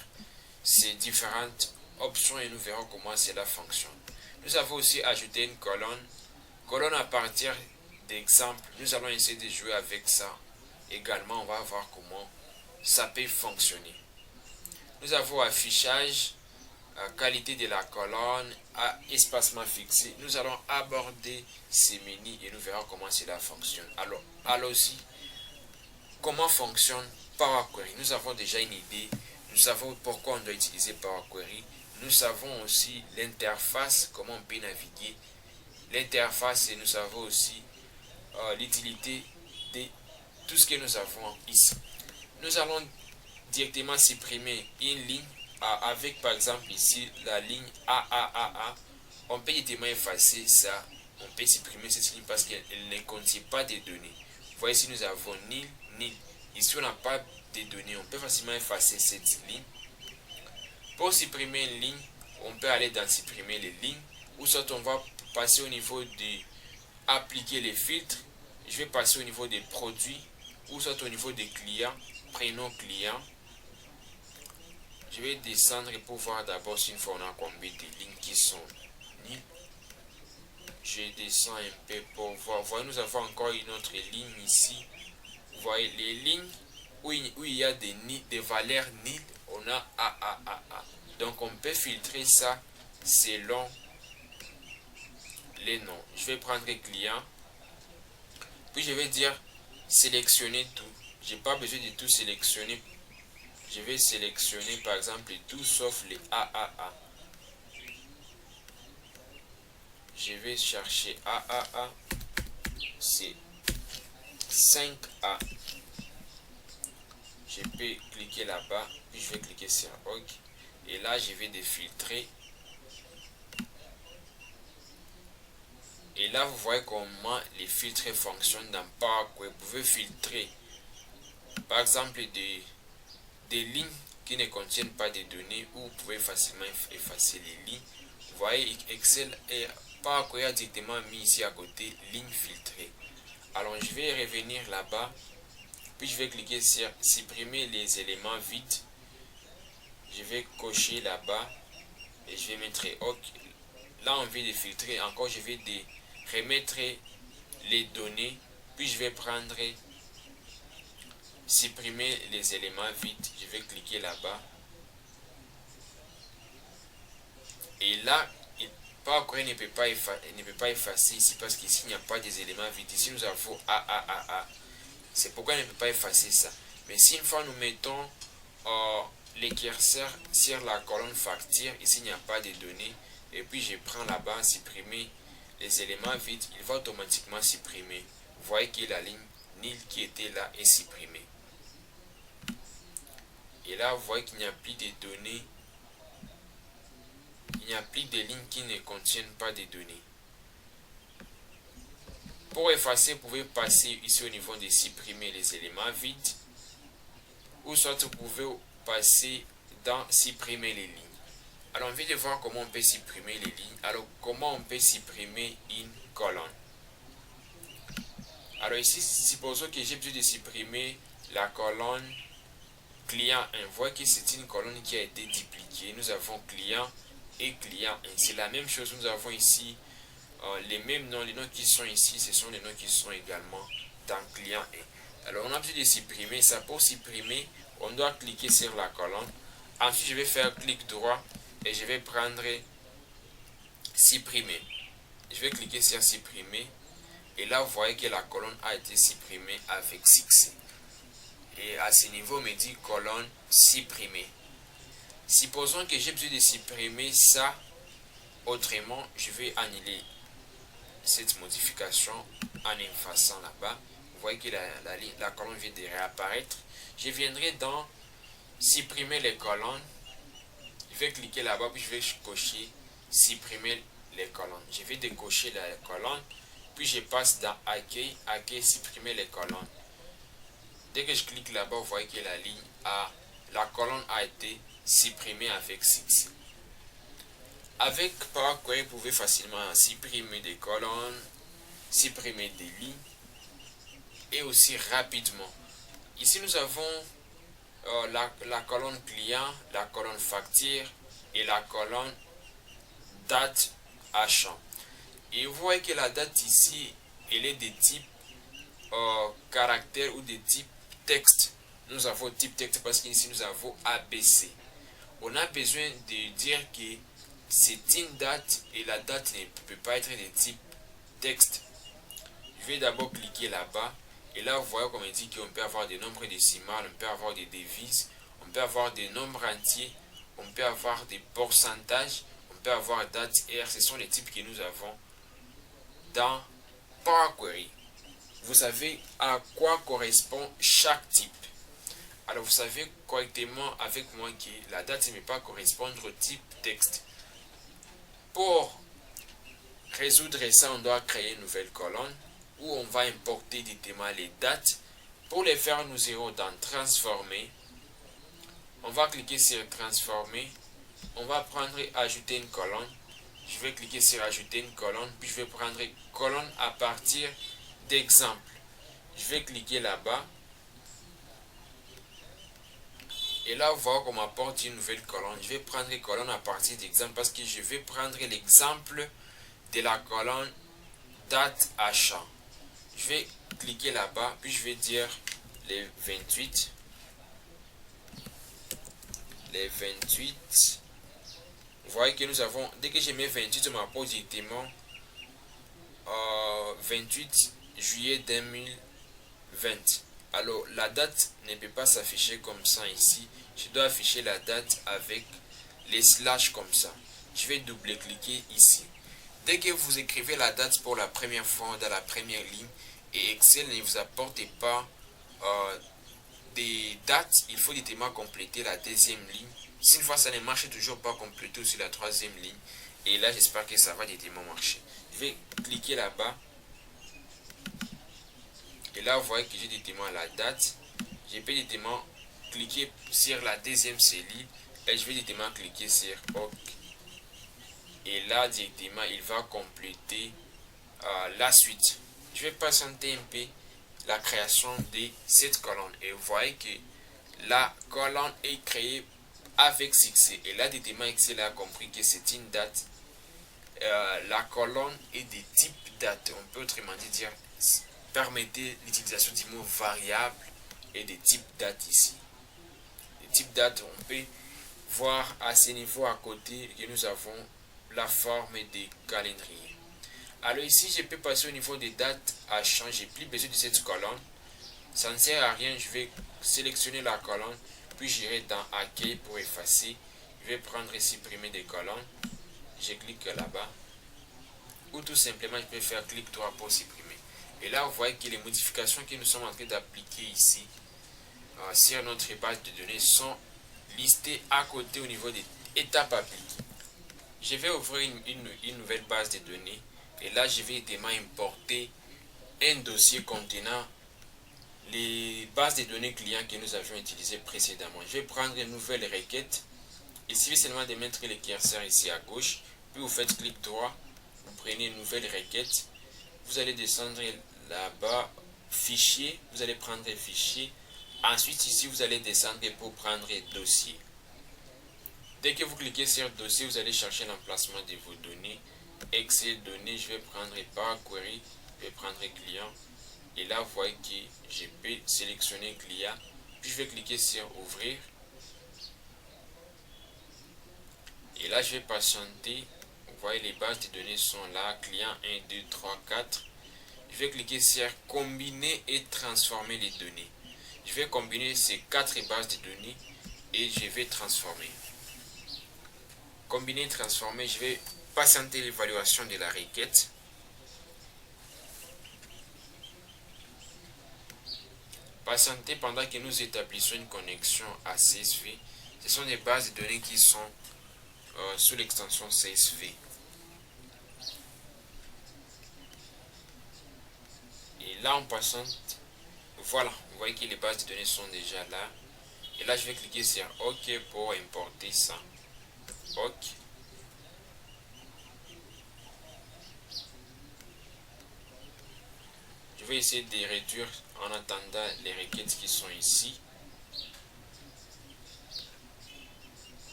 ces différentes options et nous verrons comment cela fonctionne. Nous avons aussi ajouté une colonne. Colonne à partir d'exemples. Nous allons essayer de jouer avec ça. Également, on va voir comment ça peut fonctionner. Nous avons affichage, qualité de la colonne, espacement fixé. Nous allons aborder ces menus et nous verrons comment cela fonctionne. Alors, allons-y. Comment fonctionne Power Query? Nous avons déjà une idée. Nous savons pourquoi on doit utiliser Power Query. Nous savons aussi l'interface, comment on peut naviguer. L'interface et nous savons aussi l'utilité de tout ce que nous avons ici. Nous allons directement supprimer une ligne avec par exemple ici la ligne AAAA. On peut directement effacer ça. On peut supprimer cette ligne parce qu'elle ne contient pas de données. Vous voyez ici nous avons nil, nil. Ici on n'a pas de données. On peut facilement effacer cette ligne. Pour supprimer une ligne, on peut aller dans supprimer les lignes. Ou soit on va passer au niveau de appliquer les filtres. Je vais passer au niveau des produits. Ou soit au niveau des clients. Prénom client. Je vais descendre pour voir d'abord si une fois on a combien de lignes qui sont nil. Je descends un peu pour voir. Vous voyez, nous avons encore une autre ligne ici. Vous voyez les lignes où il y a des valeurs nil. On a AAAA. Donc on peut filtrer ça selon les noms. Je vais prendre client. Puis je vais dire sélectionner tout. Je n'ai pas besoin de tout sélectionner. Je vais sélectionner par exemple tout sauf les AAA. Je vais chercher AAA. C'est 5A. Je peux cliquer là-bas. Puis je vais cliquer sur OK. Et là, je vais défiltrer. Et là, vous voyez comment les filtres fonctionnent dans Power Query. Vous pouvez filtrer, par exemple, des lignes qui ne contiennent pas de données ou vous pouvez facilement effacer les lignes. Vous voyez, Excel et Power Query a directement mis ici à côté ligne filtrée. Alors, je vais revenir là-bas. Puis, je vais cliquer sur supprimer les éléments vides. Je vais cocher là-bas et je vais mettre OK. Là, on vient de filtrer. Encore, je vais remettre les données. Puis, je vais prendre supprimer les éléments vides. Je vais cliquer là-bas. Et là, Power Query ne peut pas effacer ici parce qu'ici, il n'y a pas des éléments vides. Ici, nous avons AAAA. C'est pourquoi il ne peut pas effacer ça. Mais si une fois nous mettons les curseurs sur la colonne facture, ici il n'y a pas de données, et puis je prends là-bas supprimer les éléments vides, il va automatiquement supprimer. Vous voyez que la ligne nil qui était là est supprimée. Et là vous voyez qu'il n'y a plus de données, il n'y a plus de lignes qui ne contiennent pas de données. Pour effacer, vous pouvez passer ici au niveau de supprimer les éléments vides, ou soit vous pouvez passer dans supprimer les lignes. Alors on vient de voir comment on peut supprimer les lignes. Alors comment on peut supprimer une colonne? Alors ici, supposons que j'ai besoin de supprimer la colonne client 1. Vous voyez que c'est une colonne qui a été dupliquée. Nous avons client et client 1. C'est la même chose, nous avons ici les mêmes noms. Les noms qui sont ici, ce sont les noms qui sont également dans client 1. Alors on a besoin de supprimer ça. Pour supprimer, on doit cliquer sur la colonne. Ensuite, je vais faire clic droit et je vais prendre supprimer. Je vais cliquer sur supprimer. Et là, vous voyez que la colonne a été supprimée avec succès. Et à ce niveau, on me dit colonne supprimée. Supposons que j'ai besoin de supprimer ça autrement, je vais annuler cette modification en effaçant là-bas. Vous voyez que la colonne vient de réapparaître. Je viendrai dans supprimer les colonnes. Je vais cliquer là-bas, puis je vais cocher supprimer les colonnes. Je vais décocher la colonne. Puis je passe dans accueil, supprimer les colonnes. Dès que je clique là-bas, vous voyez que la colonne a été supprimée avec succès. Avec Power Query, vous pouvez facilement supprimer des colonnes, supprimer des lignes et aussi rapidement. Ici, nous avons la colonne client, la colonne facture et la colonne date achat. Et vous voyez que la date ici, elle est de type caractère ou de type texte. Nous avons type texte parce qu'ici nous avons ABC. On a besoin de dire que c'est une date et la date ne peut pas être de type texte. Je vais d'abord cliquer là-bas et là vous voyez qu'on me dit qu'on peut avoir des nombres décimales, on peut avoir des devises, on peut avoir des nombres entiers, on peut avoir des pourcentages, on peut avoir date R. Ce sont les types que nous avons dans Power Query. Vous savez à quoi correspond chaque type. Alors vous savez correctement avec moi que la date ne peut pas correspondre au type texte. Pour résoudre ça, on doit créer une nouvelle colonne où on va importer directement les dates. Pour les faire, nous irons dans transformer. On va cliquer sur transformer. On va prendre ajouter une colonne. Je vais cliquer sur ajouter une colonne, puis je vais prendre colonne à partir d'exemple. Je vais cliquer là-bas. Et là, vous voyez qu'on m'apporte une nouvelle colonne. Je vais prendre colonne à partir d'exemple parce que je vais prendre l'exemple de la colonne date achat. Je vais cliquer là-bas, puis je vais dire les 28. Les 28. Vous voyez que nous avons, dès que je mets 28, on m'apporte directement 28 juillet 2020. Alors, la date ne peut pas s'afficher comme ça ici. Je dois afficher la date avec les slash comme ça. Je vais double-cliquer ici. Dès que vous écrivez la date pour la première fois dans la première ligne et Excel ne vous apporte pas des dates, il faut directement compléter la deuxième ligne. Si une fois ça ne marche toujours pas, compléter sur la troisième ligne. Et là, j'espère que ça va directement marcher. Je vais cliquer là-bas. Et là, vous voyez que j'ai directement la date. Je peux directement cliquer sur la deuxième cellule. Et je vais directement cliquer sur OK. Et là, directement, il va compléter la suite. Je vais patienter un peu la création de cette colonne. Et vous voyez que la colonne est créée avec succès. Et là, directement, Excel a compris que c'est une date. La colonne est de type date. On peut autrement dire, permettez l'utilisation du mot variable et de type date ici. Les types date, on peut voir à ce niveau à côté que nous avons la forme des calendriers. Alors ici, je peux passer au niveau des dates à changer. Plus besoin de cette colonne. Ça ne sert à rien. Je vais sélectionner la colonne. Puis j'irai dans accueil pour effacer. Je vais prendre et supprimer des colonnes. Je clique là-bas. Ou tout simplement, je peux faire clic droit pour supprimer. Et là, vous voyez que les modifications que nous sommes en train d'appliquer ici sur notre base de données sont listées à côté au niveau des étapes appliquées. Je vais ouvrir une nouvelle base de données. Et là, je vais également importer un dossier contenant les bases de données clients que nous avions utilisées précédemment. Je vais prendre une nouvelle requête Il suffit seulement de mettre le curseur ici à gauche, puis vous faites clic droit, vous prenez une nouvelle requête, vous allez descendre là-bas, fichier, vous allez prendre fichier, ensuite ici vous allez descendre pour prendre dossier. Dès que vous cliquez sur dossier, vous allez chercher l'emplacement de vos données, Excel données, je vais prendre Power Query, je vais prendre client, et là vous voyez que je peux sélectionner client, puis je vais cliquer sur ouvrir. Et là, je vais patienter. Vous voyez, les bases de données sont là. Client 1, 2, 3, 4. Je vais cliquer sur combiner et transformer les données. Je vais combiner ces 4 bases de données et je vais transformer. Combiner et transformer, je vais patienter l'évaluation de la requête. Patienter pendant que nous établissons une connexion à CSV. Ce sont des bases de données qui sont sous l'extension CSV. Et là, en passant, voilà, vous voyez que les bases de données sont déjà là. Et là, je vais cliquer sur OK pour importer ça. OK. Je vais essayer de réduire en attendant les requêtes qui sont ici.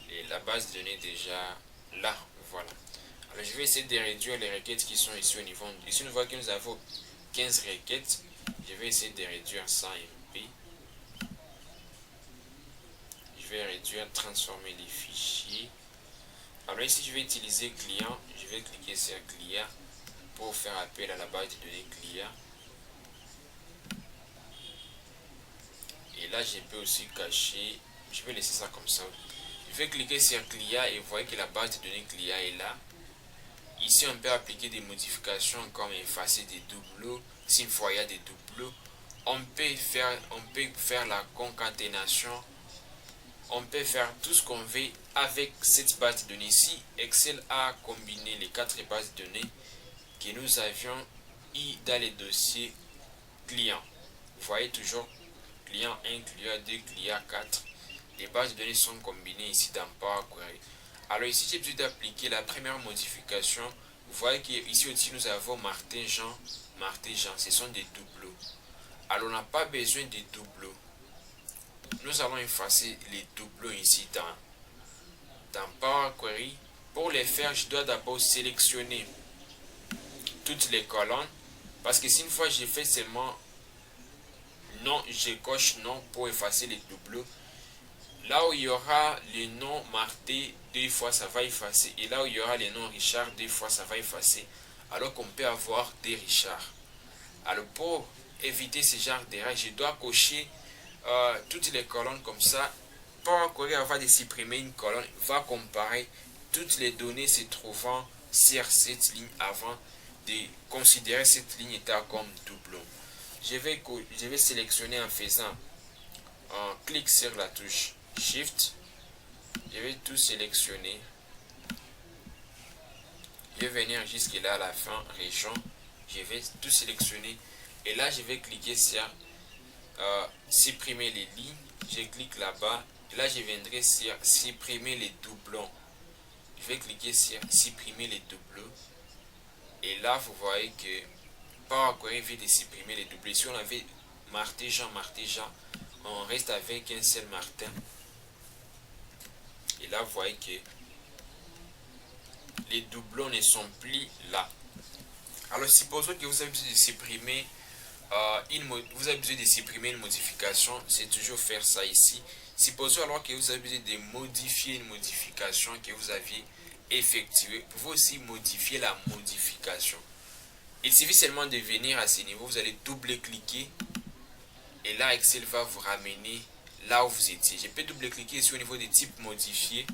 Et la base de données déjà là, voilà. Alors je vais essayer de réduire les requêtes qui sont ici au niveau. Ici on voit que nous avons 15 requêtes. Je vais essayer de réduire ça MP. Je vais réduire, transformer les fichiers. Alors ici je vais utiliser client. Je vais cliquer sur client pour faire appel à la base de données client. Et là je peux aussi cacher. Je vais laisser ça comme ça. Je vais cliquer sur client et vous voyez que la base de données client est là. Ici, on peut appliquer des modifications comme effacer des doublons. S'il faut, il y a des doublons. On peut faire la concaténation. On peut faire tout ce qu'on veut avec cette base de données ici. Excel a combiné les 4 bases de données que nous avions dans les dossiers clients. Vous voyez toujours client 1, client 2, client 4. Les bases de données sont combinées ici dans Power Query. Alors ici, j'ai besoin d'appliquer la première modification. Vous voyez qu'ici aussi, nous avons Martin Jean, Martin Jean. Ce sont des doublons. Alors, on n'a pas besoin de doublons. Nous allons effacer les doublons ici dans Power Query. Pour les faire, je dois d'abord sélectionner toutes les colonnes. Parce que si une fois j'ai fait seulement non, je coche non pour effacer les doublons. Là où il y aura le nom Martin 2 fois, ça va effacer. Et là où il y aura le nom Richard 2 fois, ça va effacer. Alors qu'on peut avoir des Richard. Alors pour éviter ce genre d'erreur, je dois cocher toutes les colonnes comme ça. Power Query, avant de supprimer une colonne, va comparer toutes les données se trouvant sur cette ligne avant de considérer cette ligne état comme doublon. Je vais sélectionner en faisant un clic sur la touche Shift. Je vais tout sélectionner. Je vais venir jusque là à la fin, région. Je vais tout sélectionner. Et là, je vais cliquer sur supprimer les lignes. Je clique là-bas. Et là, je viendrai sur supprimer les doublons. Je vais cliquer sur supprimer les doublons. Et là, vous voyez que Power Query vient de supprimer les doublons. Si on avait Martin Jean, on reste avec un seul Martin. Et là, vous voyez que les doublons ne sont plus là. Alors, supposons que vous avez besoin de supprimer une modification. C'est toujours faire ça ici. Supposons alors que vous avez besoin de modifier une modification que vous aviez effectuée. Vous pouvez aussi modifier la modification. Il suffit seulement de venir à ce niveau. Vous allez double-cliquer. Et là, Excel va vous ramener là où vous étiez. Je peux double-cliquer ici au niveau des types modifiés.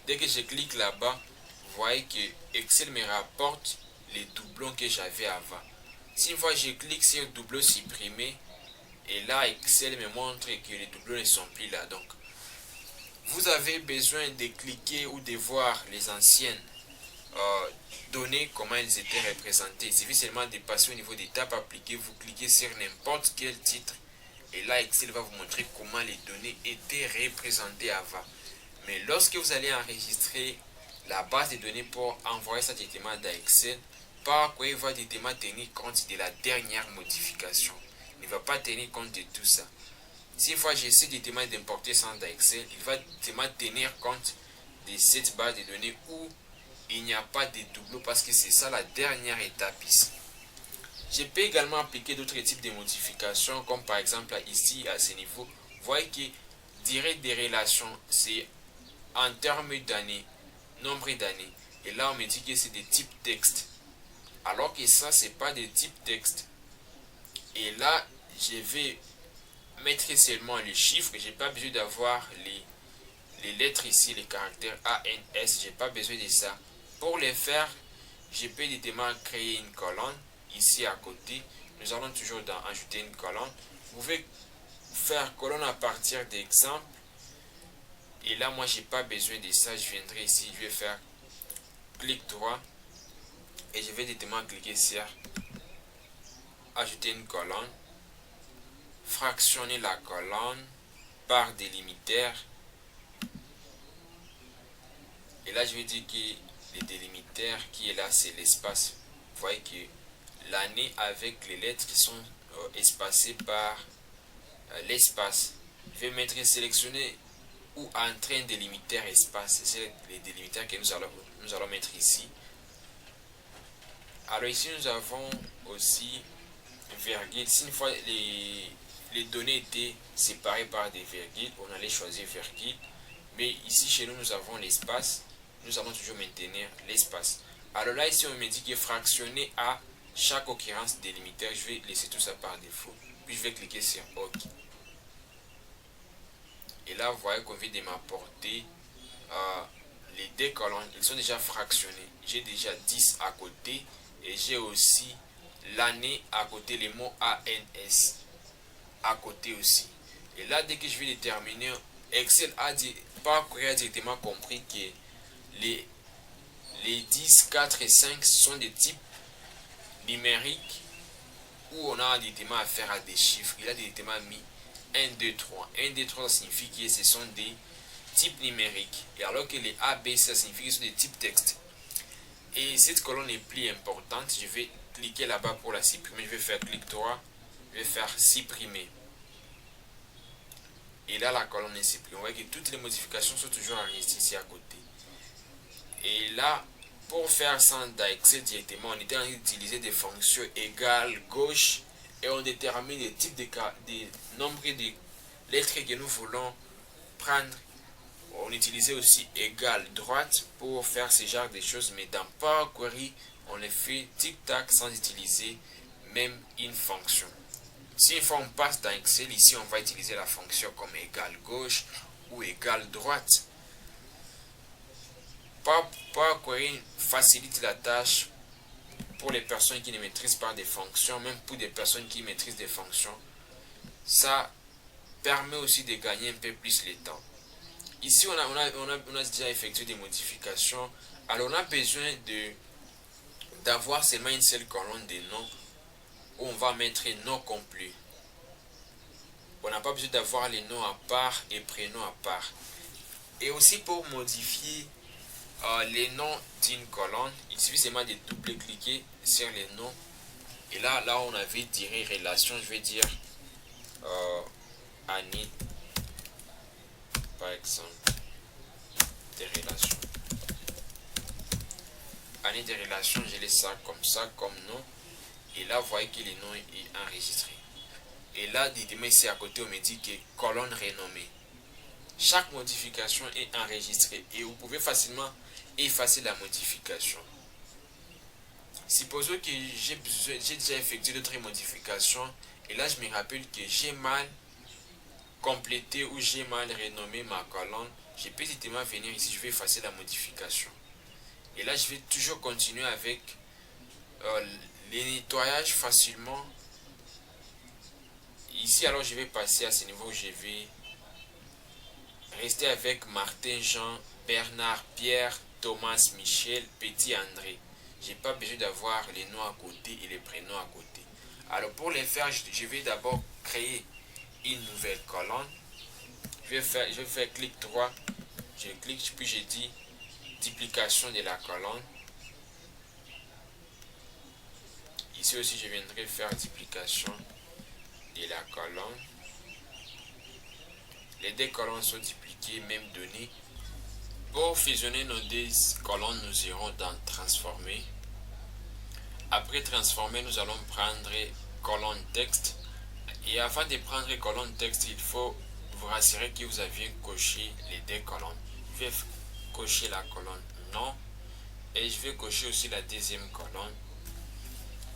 Dès que je clique là-bas, vous voyez que Excel me rapporte les doublons que j'avais avant. Si une fois je clique sur doublon supprimé, et là Excel me montre que les doublons ne sont plus là. Donc, vous avez besoin de cliquer ou de voir les anciennes données, comment elles étaient représentées. Il suffit seulement de passer au niveau des tables appliquées. Vous cliquez sur n'importe quel titre. Et là, Excel va vous montrer comment les données étaient représentées avant. Mais lorsque vous allez enregistrer la base de données pour envoyer ça directement dans Excel, Power Query va directement tenir compte de la dernière modification. Il ne va pas tenir compte de tout ça. Si une fois j'essaie directement d'importer ça dans Excel, il va directement tenir compte de cette base de données où il n'y a pas de doublons parce que c'est ça la dernière étape ici. Je peux également appliquer d'autres types de modifications comme par exemple ici à ce niveau. Vous voyez que durée des relations, c'est en termes d'années, nombre d'années. Et là, on me dit que c'est des types texte. Alors que ça, c'est pas des types texte. Et là, je vais mettre seulement les chiffres. Je n'ai pas besoin d'avoir les lettres ici, les caractères ANS. Je n'ai pas besoin de ça. Pour les faire, je peux directement créer une colonne ici à côté. Nous allons toujours ajouter une colonne. Vous pouvez faire colonne à partir d'exemples. Et là, moi, j'ai pas besoin de ça. Je viendrai ici, je vais faire clic droit. Et je vais directement cliquer sur ajouter une colonne. Fractionner la colonne par délimitaire. Et là, je vais dire que le délimitaire qui est là, c'est l'espace. Vous voyez que l'année avec les lettres qui sont espacées par l'espace. Je vais mettre sélectionner ou entrer un délimitaire espace. C'est les délimitaires que nous allons mettre ici. Alors ici nous avons aussi virgule. Si une fois les données étaient séparées par des virgules, on allait choisir virgule. Mais ici chez nous, nous avons l'espace. Nous allons toujours maintenir l'espace. Alors là ici on me dit que fractionner à chaque occurrence délimitaire. Je vais laisser tout ça par défaut. Puis je vais cliquer sur OK. Et là, vous voyez qu'on vient de m'apporter les deux colonnes. Ils sont déjà fractionnés. J'ai déjà 10 à côté. Et j'ai aussi l'année à côté, les mots ANS à côté aussi. Et là, dès que je vais déterminer, Excel a directement compris que les 10, 4 et 5 sont des types numériques où on a directement affaire à des chiffres. Il a directement mis 1, 2, 3. 1, 2, 3, ça signifie que ce sont des types numériques. Et alors que les A, B, ça signifie que ce sont des types texte. Et cette colonne est plus importante. Je vais cliquer là-bas pour la supprimer. Je vais faire clic droit. Je vais faire supprimer. Et là, la colonne est supprimée. Vous voyez que toutes les modifications sont toujours enregistrées ici à côté. Et là, pour faire ça dans Excel directement, on était en train d'utiliser des fonctions égales, gauche. Et on détermine les types de nombres de lettres que nous voulons prendre. On utilisait aussi égal droite pour faire ce genre de choses. Mais dans Power Query, on les fait tic-tac sans utiliser même une fonction. Si une fois on passe dans Excel, ici on va utiliser la fonction comme égal gauche ou égal droite. Power Query facilite la tâche pour les personnes qui ne maîtrisent pas des fonctions, même pour des personnes qui maîtrisent des fonctions. Ça permet aussi de gagner un peu plus le temps. Ici, on a déjà effectué des modifications. Alors, on a besoin d'avoir seulement une seule colonne de noms où on va mettre nom complet. On n'a pas besoin d'avoir les noms à part et prénoms à part. Et aussi pour modifier les noms d'une colonne, il suffit seulement de double-cliquer sur les noms. Et là on avait tiré relation, je vais dire Annie, par exemple, des relations. Année des relations, je laisse ça comme nom. Et là, vous voyez que le nom est enregistré. Et là, directement ici à côté, on me dit que colonne renommée. Chaque modification est enregistrée et vous pouvez facilement effacer la modification. Supposons que j'ai déjà effectué d'autres modifications et là, je me rappelle que j'ai mal complété ou j'ai mal renommé ma colonne. Je peux directement venir ici, je vais effacer la modification. Et là, je vais toujours continuer avec les nettoyages facilement. Ici, alors, je vais passer à ce niveau où je vais rester avec Martin, Jean, Bernard, Pierre, Thomas, Michel, Petit, André. Je n'ai pas besoin d'avoir les noms à côté et les prénoms à côté. Alors, pour les faire, je vais d'abord créer une nouvelle colonne. Je vais faire clic droit. Je clique, puis je dis duplication de la colonne. Ici aussi, je viendrai faire duplication de la colonne. Les deux colonnes sont dupliquées, même données. Pour fusionner nos deux colonnes, nous irons dans transformer. Après transformer, nous allons prendre colonne texte. Et avant de prendre colonne texte, il faut vous rassurer que vous avez coché les deux colonnes. Je vais cocher la colonne non. Et je vais cocher aussi la deuxième colonne.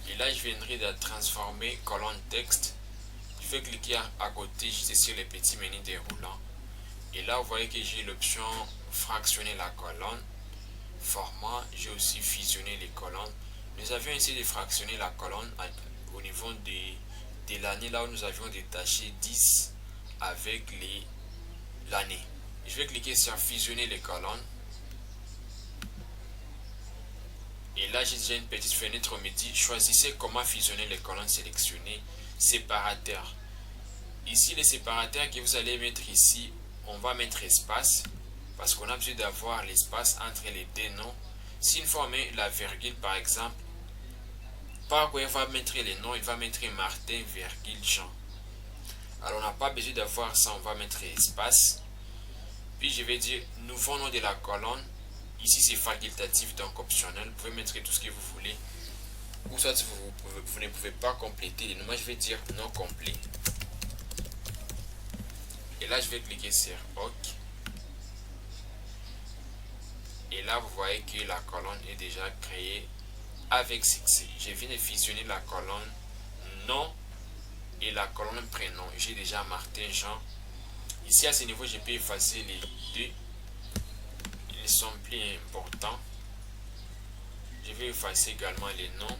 Et là, je viendrai de transformer colonne texte. Je vais cliquer à côté, juste sur les petits menus déroulants. Et là, vous voyez que j'ai l'option fractionner la colonne. Format, j'ai aussi fusionné les colonnes. Nous avions essayé de fractionner la colonne au niveau de l'année, là où nous avions détaché 10 avec l'année. Je vais cliquer sur fusionner les colonnes. Et là, j'ai déjà une petite fenêtre où me dit choisissez comment fusionner les colonnes sélectionnées, séparateur. Ici, les séparateurs que vous allez mettre ici, on va mettre espace parce qu'on a besoin d'avoir l'espace entre les deux noms. Si une fois on met la virgule, par exemple, par quoi il va mettre les noms, il va mettre Martin, virgule, Jean. Alors, on n'a pas besoin d'avoir ça, on va mettre espace. Puis, je vais dire nouveau nom de la colonne. Ici, c'est facultatif, donc optionnel. Vous pouvez mettre tout ce que vous voulez. Ou soit vous ne pouvez pas compléter. Moi, je vais dire non complet. Et là, je vais cliquer sur OK. Et là, vous voyez que la colonne est déjà créée avec succès. Je viens de fusionner la colonne nom et la colonne prénom. J'ai déjà Martin Jean. Ici, à ce niveau, je peux effacer les deux. Ils sont plus importants. Je vais effacer également les noms.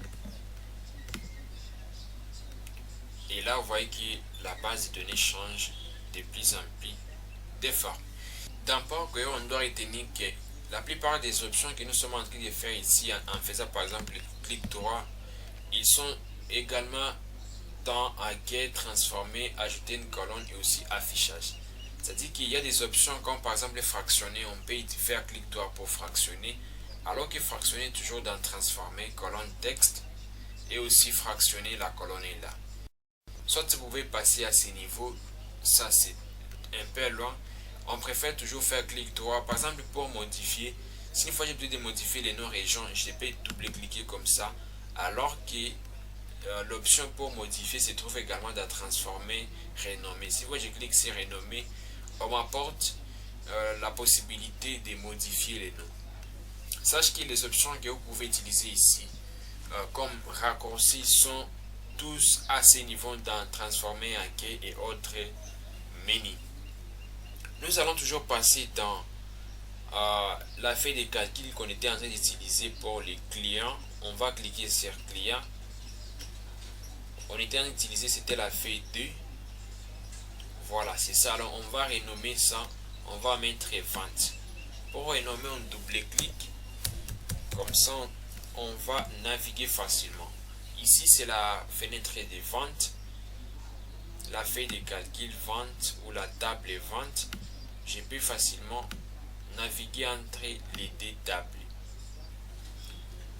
Et là, vous voyez que la base de données change de plus en plus de forme. Dans Power, on doit retenir que la plupart des options que nous sommes en train de faire ici, en faisant par exemple le clic droit, ils sont également dans Get, transformer, ajouter une colonne et aussi affichage. C'est-à-dire qu'il y a des options comme par exemple fractionner, on peut faire clic droit pour fractionner, alors que fractionner est toujours dans transformer, colonne texte, et aussi fractionner, la colonne est là. Soit vous pouvez passer à ce niveau, ça c'est un peu loin. On préfère toujours faire clic droit. Par exemple, pour modifier, si une fois j'ai besoin de modifier les noms régions, je peux double-cliquer comme ça. Alors que l'option pour modifier se trouve également dans transformer, renommer. Si moi je clique sur renommer, on m'apporte la possibilité de modifier les noms. Sache que les options que vous pouvez utiliser ici, comme raccourcis, sont tous à ce niveau dans transformer, hacker et autres menus. Nous allons toujours passer dans la feuille de calcul qu'on était en train d'utiliser pour les clients. On va cliquer sur client. On était en train d'utiliser, c'était la feuille 2. Voilà, c'est ça. Alors, on va renommer ça. On va mettre vente. Pour renommer, on double-clique. Comme ça, on va naviguer facilement. Ici, c'est la fenêtre de vente. La feuille de calcul vente ou la table vente. Je peux facilement naviguer entre les deux tables.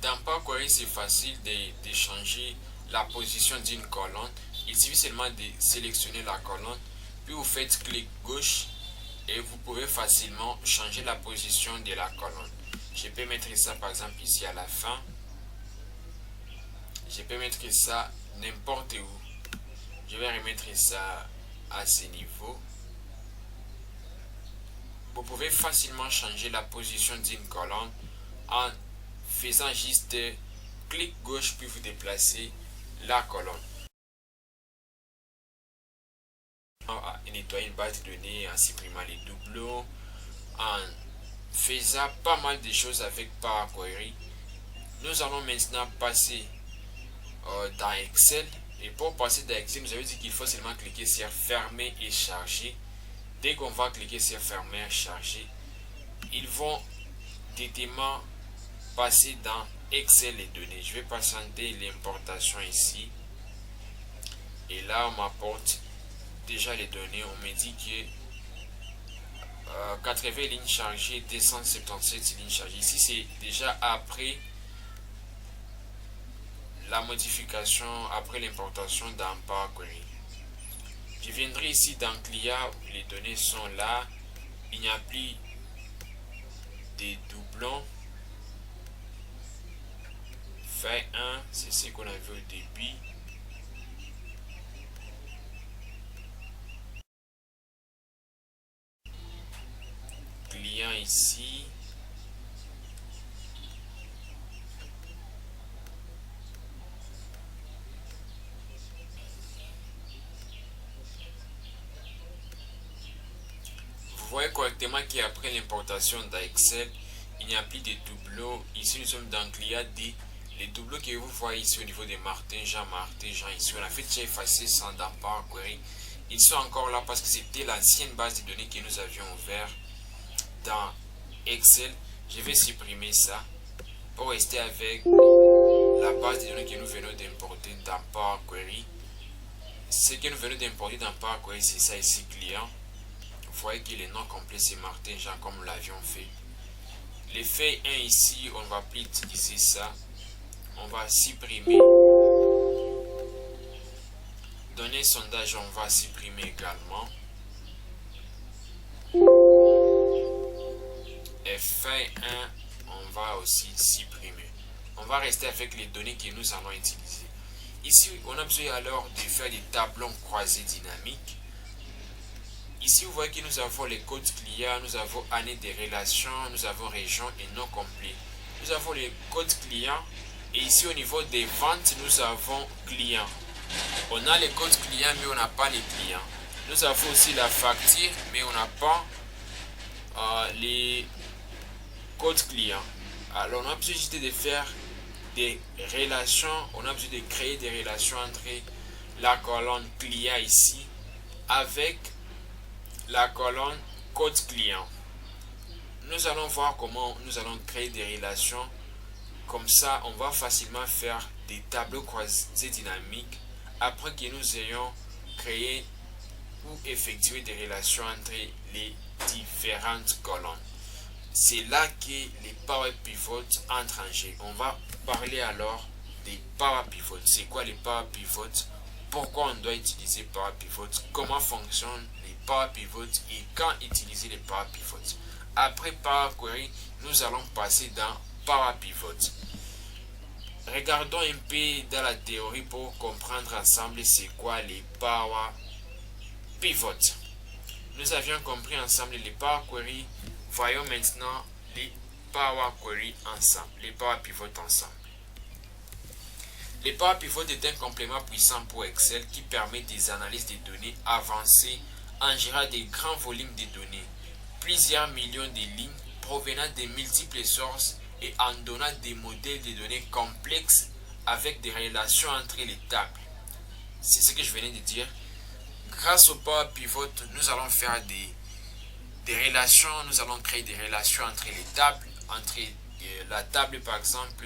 Dans Power Query, c'est facile de changer la position d'une colonne. Il suffit seulement de sélectionner la colonne, puis vous faites clic gauche et vous pouvez facilement changer la position de la colonne. Je peux mettre ça par exemple ici à la fin. Je peux mettre ça n'importe où. Je vais remettre ça à ce niveau. Vous pouvez facilement changer la position d'une colonne en faisant juste clic gauche puis vous déplacez la colonne. À nettoyer une base de données en supprimant les doublons, en faisant pas mal de choses avec Power Query. Nous allons maintenant passer dans Excel. Et pour passer dans Excel, nous avons dit qu'il faut seulement cliquer sur fermer et charger. Dès qu'on va cliquer sur fermer et charger, ils vont directement passer dans Excel les données. Je vais patienter l'importation ici. Et là, on m'apporte déjà les données. On me dit que 80 lignes chargées, 277 lignes chargées. Ici, c'est déjà après la modification, après l'importation dans Power Query. Je viendrai ici dans CLIA, les données sont là. Il n'y a plus de doublons. Fait 1, c'est ce qu'on avait au début. Client ici. Vous voyez correctement qu'après l'importation d'Excel, il n'y a plus de doublons. Ici, nous sommes dans CLIA D. Les doublons que vous voyez ici au niveau de Martin, Jean, ici, on a fait déjà effacer ça dans Power Query. Ils sont encore là parce que c'était l'ancienne base de données que nous avions ouvert dans Excel. Je vais supprimer ça pour rester avec la base de données que nous venons d'importer dans Power Query. Ce que nous venons d'importer dans Power Query, c'est ça ici, client. Vous voyez que le nom complet c'est Martin Jean comme nous l'avions fait. L'effet 1 ici, on ne va plus utiliser ça. On va supprimer. Données sondage, on va supprimer également. Effet 1, on va aussi supprimer. On va rester avec les données que nous allons utiliser. Ici, on a besoin alors de faire des tableaux croisés dynamiques. Ici, vous voyez que nous avons les codes clients, nous avons année des relations, nous avons région et non complet. Nous avons les codes clients et ici au niveau des ventes, nous avons clients. On a les codes clients mais on n'a pas les clients. Nous avons aussi la facture mais on n'a pas les codes clients. Alors on a besoin juste de faire des relations, on a besoin de créer des relations entre la colonne client ici avec la colonne code client. Nous allons voir comment nous allons créer des relations. Comme ça, on va facilement faire des tableaux croisés dynamiques après que nous ayons créé ou effectué des relations entre les différentes colonnes. C'est là que les Power Pivots entrent en jeu. On va parler alors des Power Pivots. C'est quoi les Power Pivots? Pourquoi on doit utiliser Power Pivots? Comment fonctionnent les Power Pivots et quand utiliser les Power Pivots? Après Power Query, nous allons passer dans Power Pivots. Regardons un peu dans la théorie pour comprendre ensemble c'est quoi les Power Pivots. Nous avions compris ensemble les Power Query. Voyons maintenant les Power Query ensemble, les Power Pivots ensemble. Les Power Pivots est un complément puissant pour Excel qui permet des analyses de données avancées en gérant des grands volumes de données, plusieurs millions de lignes provenant de multiples sources et en donnant des modèles de données complexes avec des relations entre les tables. C'est ce que je venais de dire. Grâce au Power Pivot, nous allons faire des relations, nous allons créer des relations entre les tables, entre la table par exemple,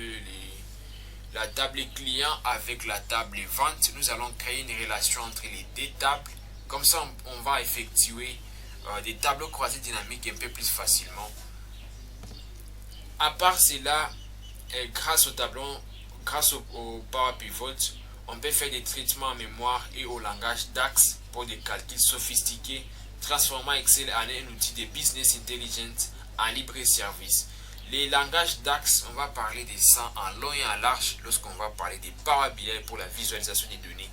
la table client avec la table vente. Nous allons créer une relation entre les deux tables. Comme ça, on va effectuer des tableaux croisés dynamiques un peu plus facilement. À part cela, grâce au Power Pivot, on peut faire des traitements en mémoire et au langage DAX pour des calculs sophistiqués, transformant Excel en un outil de business intelligence en libre service. Les langages DAX, on va parler de ça en long et en large lorsqu'on va parler des Power BI pour la visualisation des données.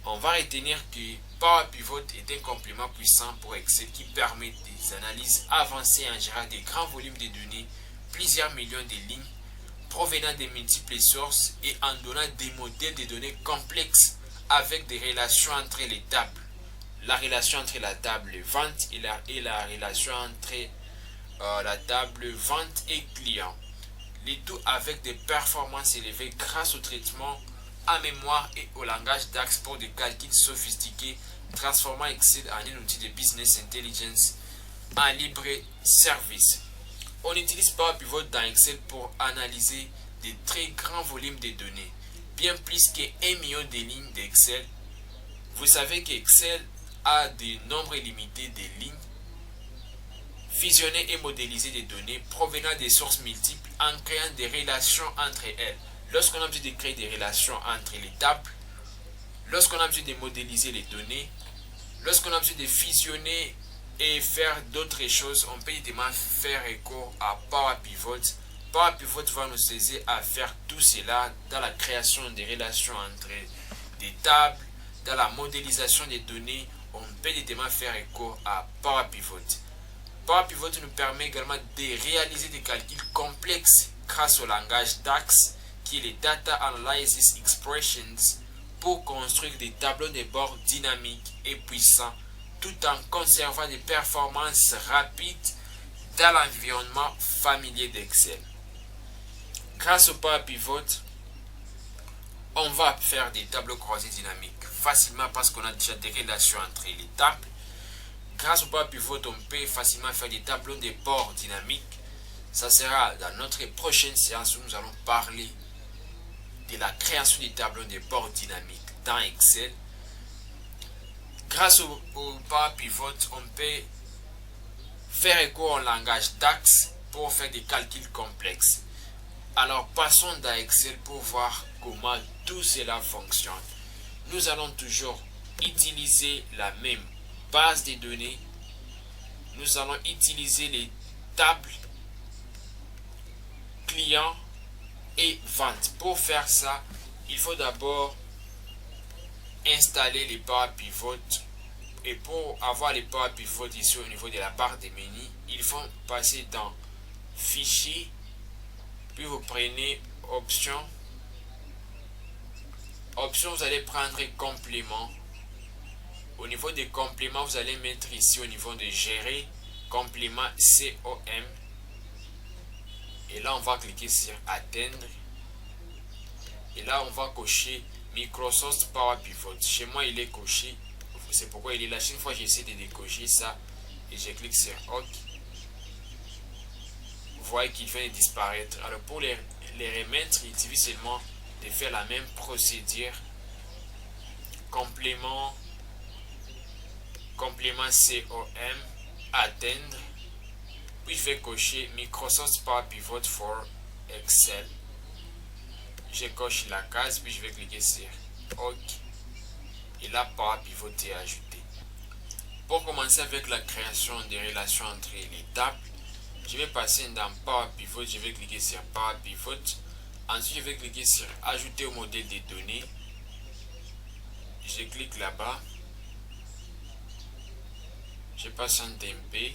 On va retenir que Power Pivot est un complément puissant pour Excel qui permet des analyses avancées en gérant des grands volumes de données, plusieurs millions de lignes provenant de multiples sources et en donnant des modèles de données complexes avec des relations entre les tables. La relation entre la table vente et la relation entre la table vente et client. Le tout avec des performances élevées grâce au traitement en mémoire et au langage DAX pour des calculs sophistiqués, transformant Excel en un outil de business intelligence en libre service. On utilise Power Pivot dans Excel pour analyser de très grands volumes de données, bien plus que 1 million de lignes d'Excel. Vous savez qu'Excel a des nombres limités de lignes. fusionner et modéliser des données provenant des sources multiples en créant des relations entre elles. Lorsqu'on a besoin de créer des relations entre les tables, lorsqu'on a besoin de modéliser les données, lorsqu'on a besoin de fusionner et faire d'autres choses, on peut évidemment faire recours à Power Pivot. Power Pivot va nous aider à faire tout cela dans la création des relations entre des tables, dans la modélisation des données. On peut évidemment faire recours à Power Pivot. Power Pivot nous permet également de réaliser des calculs complexes grâce au langage DAX, qui est les Data Analysis Expressions, pour construire des tableaux de bord dynamiques et puissants, tout en conservant des performances rapides dans l'environnement familier d'Excel. Grâce au Power Pivot, on va faire des tableaux croisés dynamiques facilement parce qu'on a déjà des relations entre les tables. Grâce au Power Pivot, on peut facilement faire des tableaux de bord dynamiques. Ça sera dans notre prochaine séance où nous allons parler de la création des tableaux de bord dynamiques dans Excel. Grâce au Power Pivot, on peut faire recours au langage DAX pour faire des calculs complexes. Alors passons dans Excel pour voir comment tout cela fonctionne. Nous allons toujours utiliser la même base de données. Nous allons utiliser les tables clients et ventes. Pour faire ça, il faut d'abord installer les Power Pivot. Et pour avoir les Power Pivot ici au niveau de la barre des menus, il faut passer dans Fichier, puis vous prenez Options. Options, vous allez prendre Complément. Au niveau des compléments, vous allez mettre ici au niveau de Gérer, complément COM. Et là, on va cliquer sur Atteindre. Et là, on va cocher Microsoft Power Pivot. Chez moi, il est coché. C'est pourquoi il est là. Chaque fois, j'essaie de décocher ça. Et je clique sur OK. Vous voyez qu'il vient de disparaître. Alors, pour les remettre, il suffit seulement de faire la même procédure. Complément COM, Atteindre. Puis je vais cocher Microsoft Power Pivot for Excel. Je coche la case, puis je vais cliquer sur OK. Et là, Power Pivot est ajouté. Pour commencer avec la création des relations entre les tables, je vais passer dans Power Pivot, je vais cliquer sur Power Pivot. Ensuite, je vais cliquer sur Ajouter au modèle des données. Je clique là-bas. Je passe en TMP.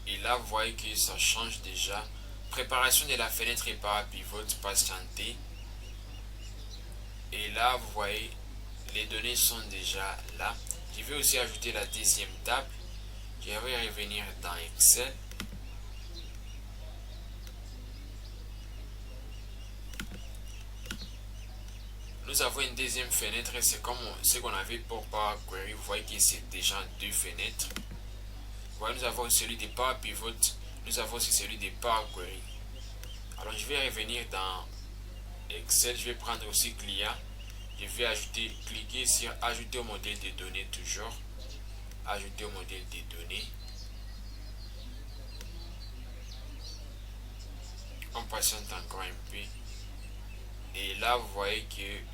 Et là, vous voyez que ça change déjà. Préparation de la fenêtre et Power Pivot, patienter. Et là, vous voyez, les données sont déjà là. Je vais aussi ajouter la deuxième table. Je vais revenir dans Excel. Nous avons une deuxième fenêtre. C'est comme ce qu'on avait pour Power Query. Vous voyez que c'est déjà deux fenêtres. Voilà, nous avons celui de Power Pivot. Nous avons aussi celui de Power Query. Alors, je vais revenir dans Excel. Je vais prendre aussi client. Je vais ajouter, cliquer sur Ajouter au modèle des données toujours. Ajouter au modèle des données. On patiente encore un peu. Et là, vous voyez que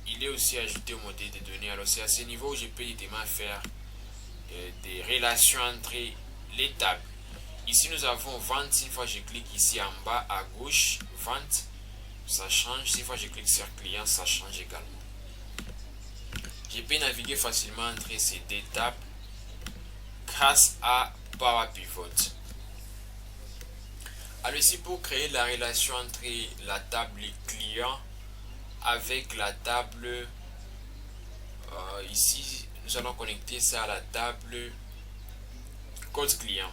il est aussi ajouté au modèle des données. Alors, c'est à ce niveau où je peux évidemment faire des relations entre les tables. Ici, nous avons vente. Une fois je clique ici en bas à gauche, vente, ça change. Une fois je clique sur client, ça change également. Je peux naviguer facilement entre ces deux tables grâce à Power Pivot. Alors ici, pour créer la relation entre la table client avec la table, ici, nous allons connecter ça à la table code client.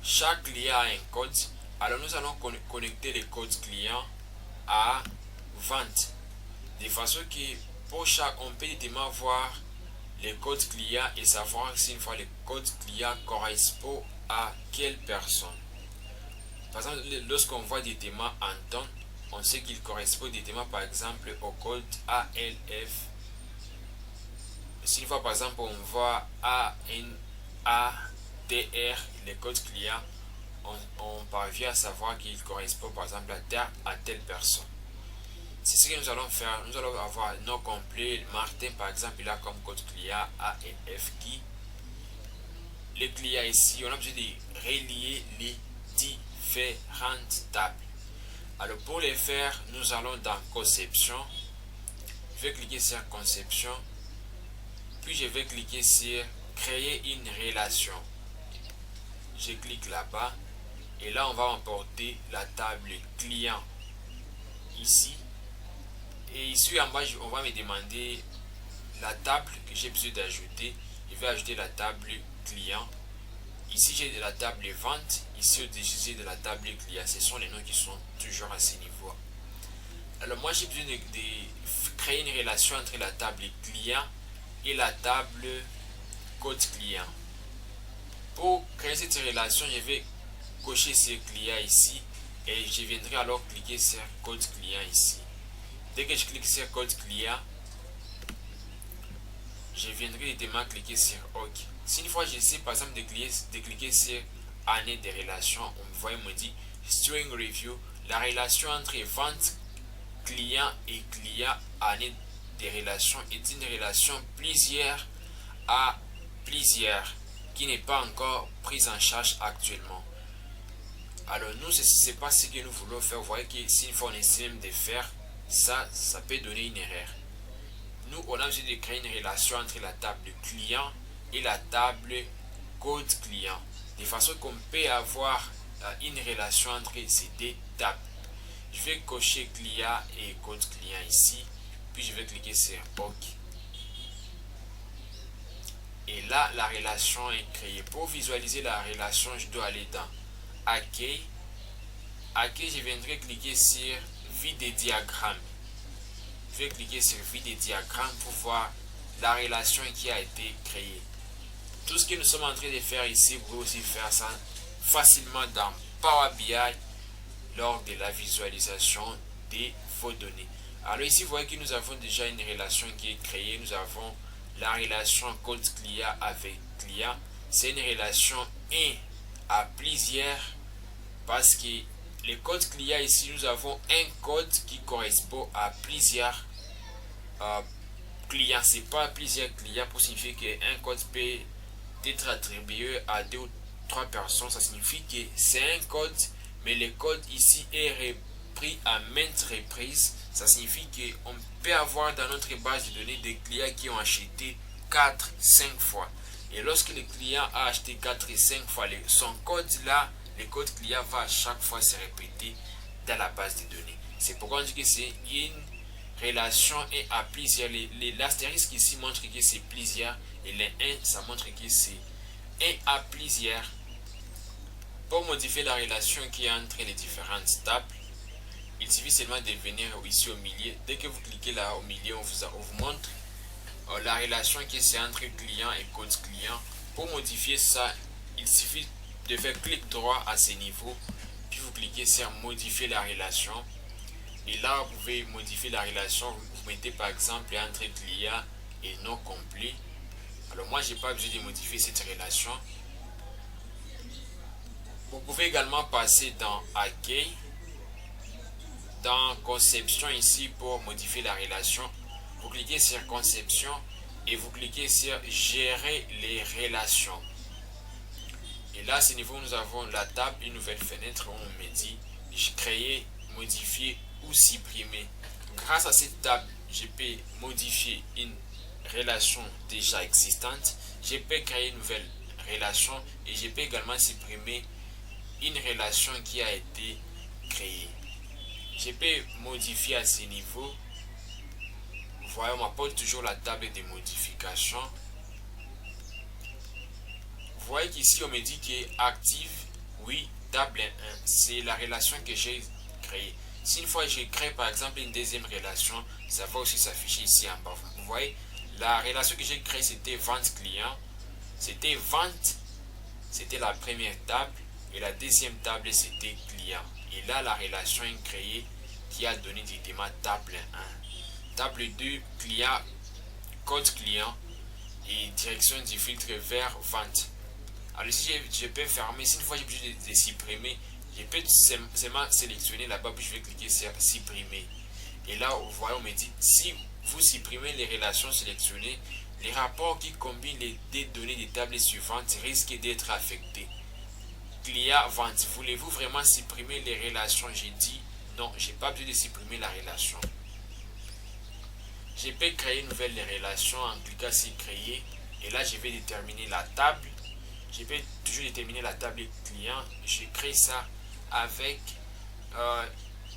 Chaque client a un code. Alors nous allons connecter les codes clients à vente. De façon que pour chaque, on peut évidemment voir les codes clients et savoir si une fois les codes clients correspondent à quelle personne. Par exemple, lorsqu'on voit des thèmes en temps, on sait qu'il correspond directement par exemple au code ALF. Si une fois par exemple on voit ANADR, les codes clients, on parvient à savoir qu'il correspond par exemple à telle personne. C'est ce que nous allons faire. Nous allons avoir un nom complet. Martin par exemple, il a comme code client ANF qui. Les clients ici, on a besoin de relier les différentes tables. Alors pour les faire, nous allons dans conception. Je vais cliquer sur conception. Puis je vais cliquer sur créer une relation. Je clique là-bas. Et là, on va emporter la table client ici. Et ici en bas, on va me demander la table que j'ai besoin d'ajouter. Je vais ajouter la table client. Ici, j'ai de la table vente. Ici, au-dessus, j'ai de la table client. Ce sont les noms qui sont toujours à ce niveau. Alors, moi, j'ai besoin de créer une relation entre la table client et la table code client. Pour créer cette relation, je vais cocher ce client ici et je viendrai alors cliquer sur code client ici. Dès que je clique sur code client, je viendrai directement cliquer sur OK. Si une fois j'essaie par exemple de cliquer sur année de relation, on me dit string review, la relation entre vente client et client année de relation est une relation plusieurs à plusieurs qui n'est pas encore prise en charge actuellement. Alors nous, ce n'est pas ce que nous voulons faire. Vous voyez que si une fois on essaie même de faire ça, ça peut donner une erreur. Nous, on a besoin de créer une relation entre la table client et la table code client. De façon qu'on peut avoir une relation entre ces deux tables. Je vais cocher client et code client ici. Puis je vais cliquer sur OK. Et là, la relation est créée. Pour visualiser la relation, je dois aller dans Accueil. Accueil, je viendrai cliquer sur Vue des diagrammes. Je vais cliquer sur Vue des diagrammes pour voir la relation qui a été créée. Tout ce que nous sommes en train de faire ici, vous pouvez aussi faire ça facilement dans Power BI lors de la visualisation de vos données. Alors ici, vous voyez que nous avons déjà une relation qui est créée. Nous avons la relation code client avec client. C'est une relation 1 à plusieurs parce que les codes clients ici, nous avons un code qui correspond à plusieurs clients. C'est pas plusieurs clients pour signifier qu'un code peut être attribué à 2 ou 3 personnes. Ça signifie que c'est un code, mais le code ici est repris à maintes reprises. Ça signifie qu'on peut avoir dans notre base de données des clients qui ont acheté 4, 5 fois. Et lorsque le client a acheté 4 et 5 fois, son code là, le code client va à chaque fois se répéter dans la base de données. C'est pourquoi on dit que c'est une relation et à plusieurs. L'astérisque ici montre que c'est plusieurs et le 1 ça montre que c'est 1 à plusieurs. Pour modifier la relation qui est entre les différentes tables, il suffit seulement de venir ici au milieu. Dès que vous cliquez là au milieu, on vous montre la relation qui est entre client et code client. Pour modifier ça, il suffit de faire clic droit à ce niveau, puis vous cliquez sur modifier la relation. Et là, vous pouvez modifier la relation. Vous mettez par exemple entre client et nom complet. Alors moi, j'ai pas besoin de modifier cette relation. Vous pouvez également passer dans accueil, dans conception ici pour modifier la relation. Vous cliquez sur conception et vous cliquez sur gérer les relations. Et là, à ce niveau, nous avons la table, une nouvelle fenêtre où on me dit créer, modifier ou supprimer. Grâce à cette table, je peux modifier une relation déjà existante. Je peux créer une nouvelle relation et je peux également supprimer une relation qui a été créée. Je peux modifier à ce niveau. Vous voyez, on m'apporte toujours la table de modification. Vous voyez qu'ici, on me dit que active, oui, table 1, c'est la relation que j'ai créée. Si une fois je crée par exemple une deuxième relation, ça va aussi s'afficher ici en bas. Vous voyez, la relation que j'ai créée, c'était vente client. C'était vente, c'était la première table. Et la deuxième table, c'était client. Et là, la relation est créée qui a donné directement table 1. Table 2, client, code client et direction du filtre vers vente. Alors ici, je peux fermer. Si une fois j'ai besoin de supprimer, je peux seulement sélectionner là-bas, puis je vais cliquer sur supprimer. Et là, vous voyez, on me dit, si vous supprimez les relations sélectionnées, les rapports qui combinent les données des tables suivantes risquent d'être affectés. Client vente, voulez-vous vraiment supprimer les relations? J'ai dit non, j'ai pas besoin de supprimer la relation. Je peux créer une nouvelle relation en cliquant sur créer. Et là, je vais déterminer la table. Je peux toujours déterminer la table client. Je crée ça avec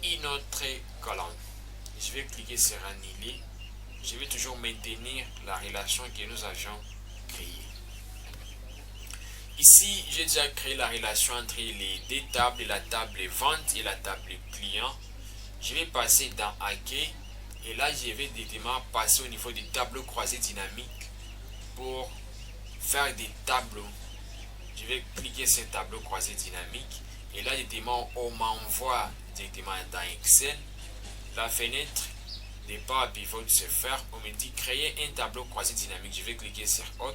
une autre colonne. Je vais cliquer sur annuler. Je vais toujours maintenir la relation que nous avions créée. Ici, j'ai déjà créé la relation entre les deux tables, la table vente et la table client. Je vais passer dans hacker et là, je vais directement passer au niveau du tableau croisé dynamique pour faire des tableaux. Je vais cliquer sur tableau croisé dynamique et là, directement, on m'envoie directement dans Excel la fenêtre des pas pivot se faire. On me dit créer un tableau croisé dynamique. Je vais cliquer sur OK.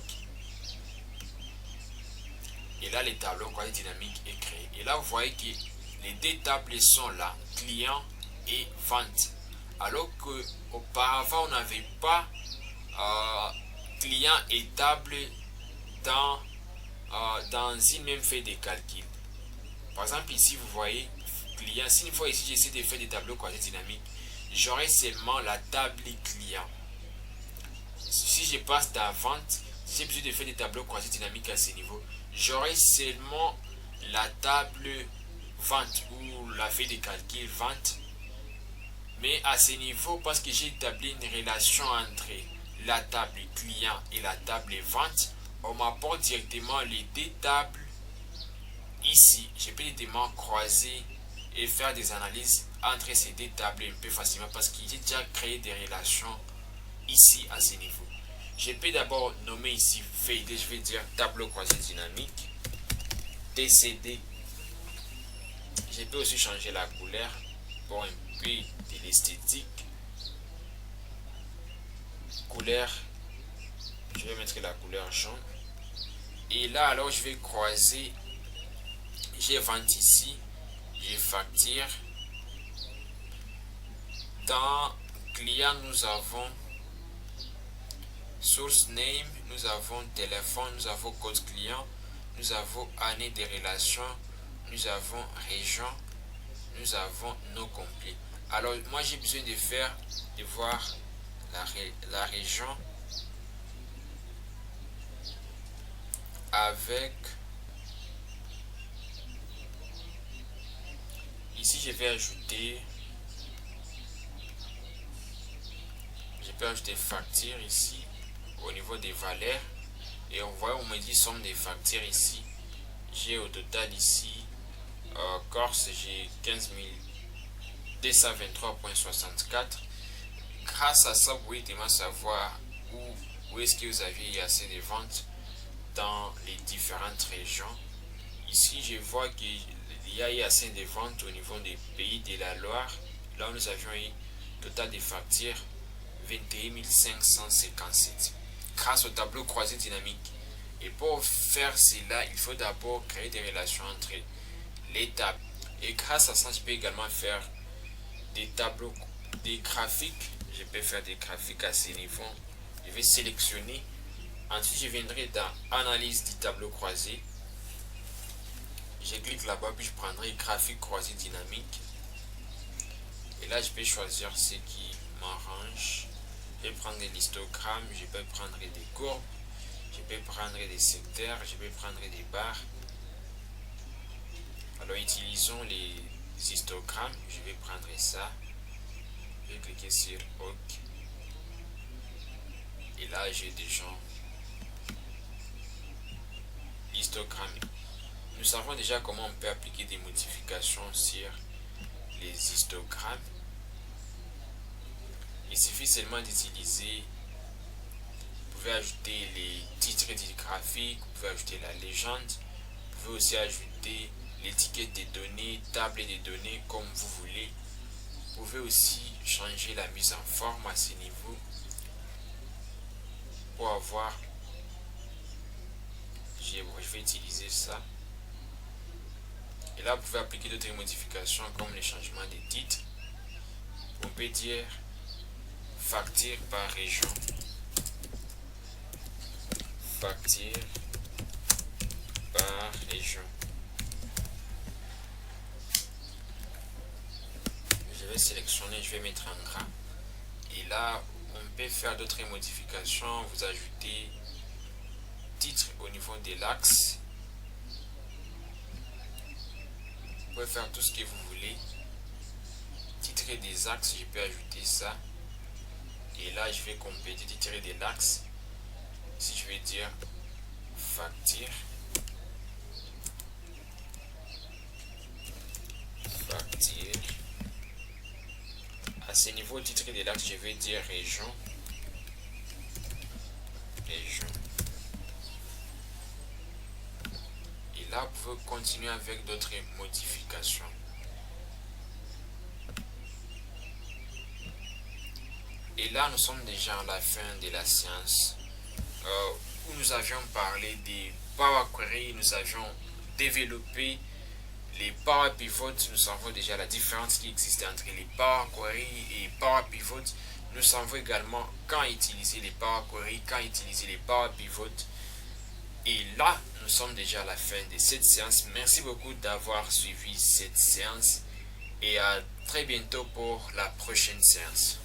Et là, le tableau croisé dynamique est créé. Et là, vous voyez que les deux tables sont là, client et vente. Alors qu'auparavant, on n'avait pas client et table dans une même feuille de calcul. Par exemple, ici, vous voyez client. Si une fois ici, j'essaie de faire des tableaux croisés dynamiques, j'aurai seulement la table client. Si je passe dans vente, si j'ai besoin de faire des tableaux croisés dynamiques à ce niveau, j'aurai seulement la table vente ou la feuille de calcul vente. Mais à ce niveau, parce que j'ai établi une relation entre la table client et la table vente, on m'apporte directement les deux tables ici. Je peux directement croiser et faire des analyses entre ces deux tables un peu facilement parce que j'ai déjà créé des relations ici à ce niveau. Je peux d'abord nommer ici feuille, je vais dire tableau croisé dynamique, TCD. Je peux aussi changer la couleur pour un peu de l'esthétique. Couleur, je vais mettre la couleur jaune. Et là, alors, je vais croiser. J'ai vente ici, j'ai facture. Dans client, nous avons source name, nous avons téléphone, nous avons code client, nous avons année de relation, nous avons région, nous avons nos complets. Alors moi j'ai besoin de voir la région avec ici je peux ajouter facture ici au niveau des valeurs et on voit on me dit somme des factures ici. J'ai au total ici Corse, j'ai 15 223,64. Grâce à ça, vous pouvez savoir où est-ce que vous aviez assez de ventes dans les différentes régions. Ici, je vois qu'il y a eu assez de ventes au niveau des pays de la Loire. Là, nous avions eu total de factures 21 557 grâce au tableau croisé dynamique. Et pour faire cela, il faut d'abord créer des relations entre les tables. Et grâce à ça, je peux également faire des tableaux, des graphiques. Je peux faire des graphiques à ce niveau. Je vais sélectionner. Ensuite, je viendrai dans analyse du tableau croisé. Je clique là-bas, puis je prendrai graphique croisé dynamique. Et là, je peux choisir ce qui m'arrange. Je vais prendre des histogrammes, je peux prendre des courbes, je peux prendre des secteurs, je peux prendre des barres. Alors utilisons les histogrammes, je vais prendre ça, je vais cliquer sur OK. Et là j'ai déjà l'histogramme. Nous savons déjà comment on peut appliquer des modifications sur les histogrammes. Il suffit seulement d'utiliser, vous pouvez ajouter les titres du graphique, vous pouvez ajouter la légende, vous pouvez aussi ajouter l'étiquette des données, table des données comme vous voulez pouvez aussi changer la mise en forme à ce niveau pour avoir, je vais utiliser ça. Et là, vous pouvez appliquer d'autres modifications comme le changement des titres. On peut dire facture par région. Facture par région. Je vais sélectionner, je vais mettre en gras. Et là, on peut faire d'autres modifications. Vous ajoutez titre au niveau de l'axe. Vous pouvez faire tout ce que vous voulez. Titrer des axes, je peux ajouter ça. Et là, je vais compléter titrer de l'axe. Si je vais dire facture. Facture. À ce niveau, titre de l'axe, je vais dire région. Région. Et là, vous pouvez continuer avec d'autres modifications. Et là, nous sommes déjà à la fin de la séance où nous avions parlé des Power Query, nous avions développé les Power Pivot. Nous savons déjà la différence qui existe entre les Power Query et Power Pivot. Nous savons également quand utiliser les Power Query, quand utiliser les Power Pivot. Et là, nous sommes déjà à la fin de cette séance. Merci beaucoup d'avoir suivi cette séance et à très bientôt pour la prochaine séance.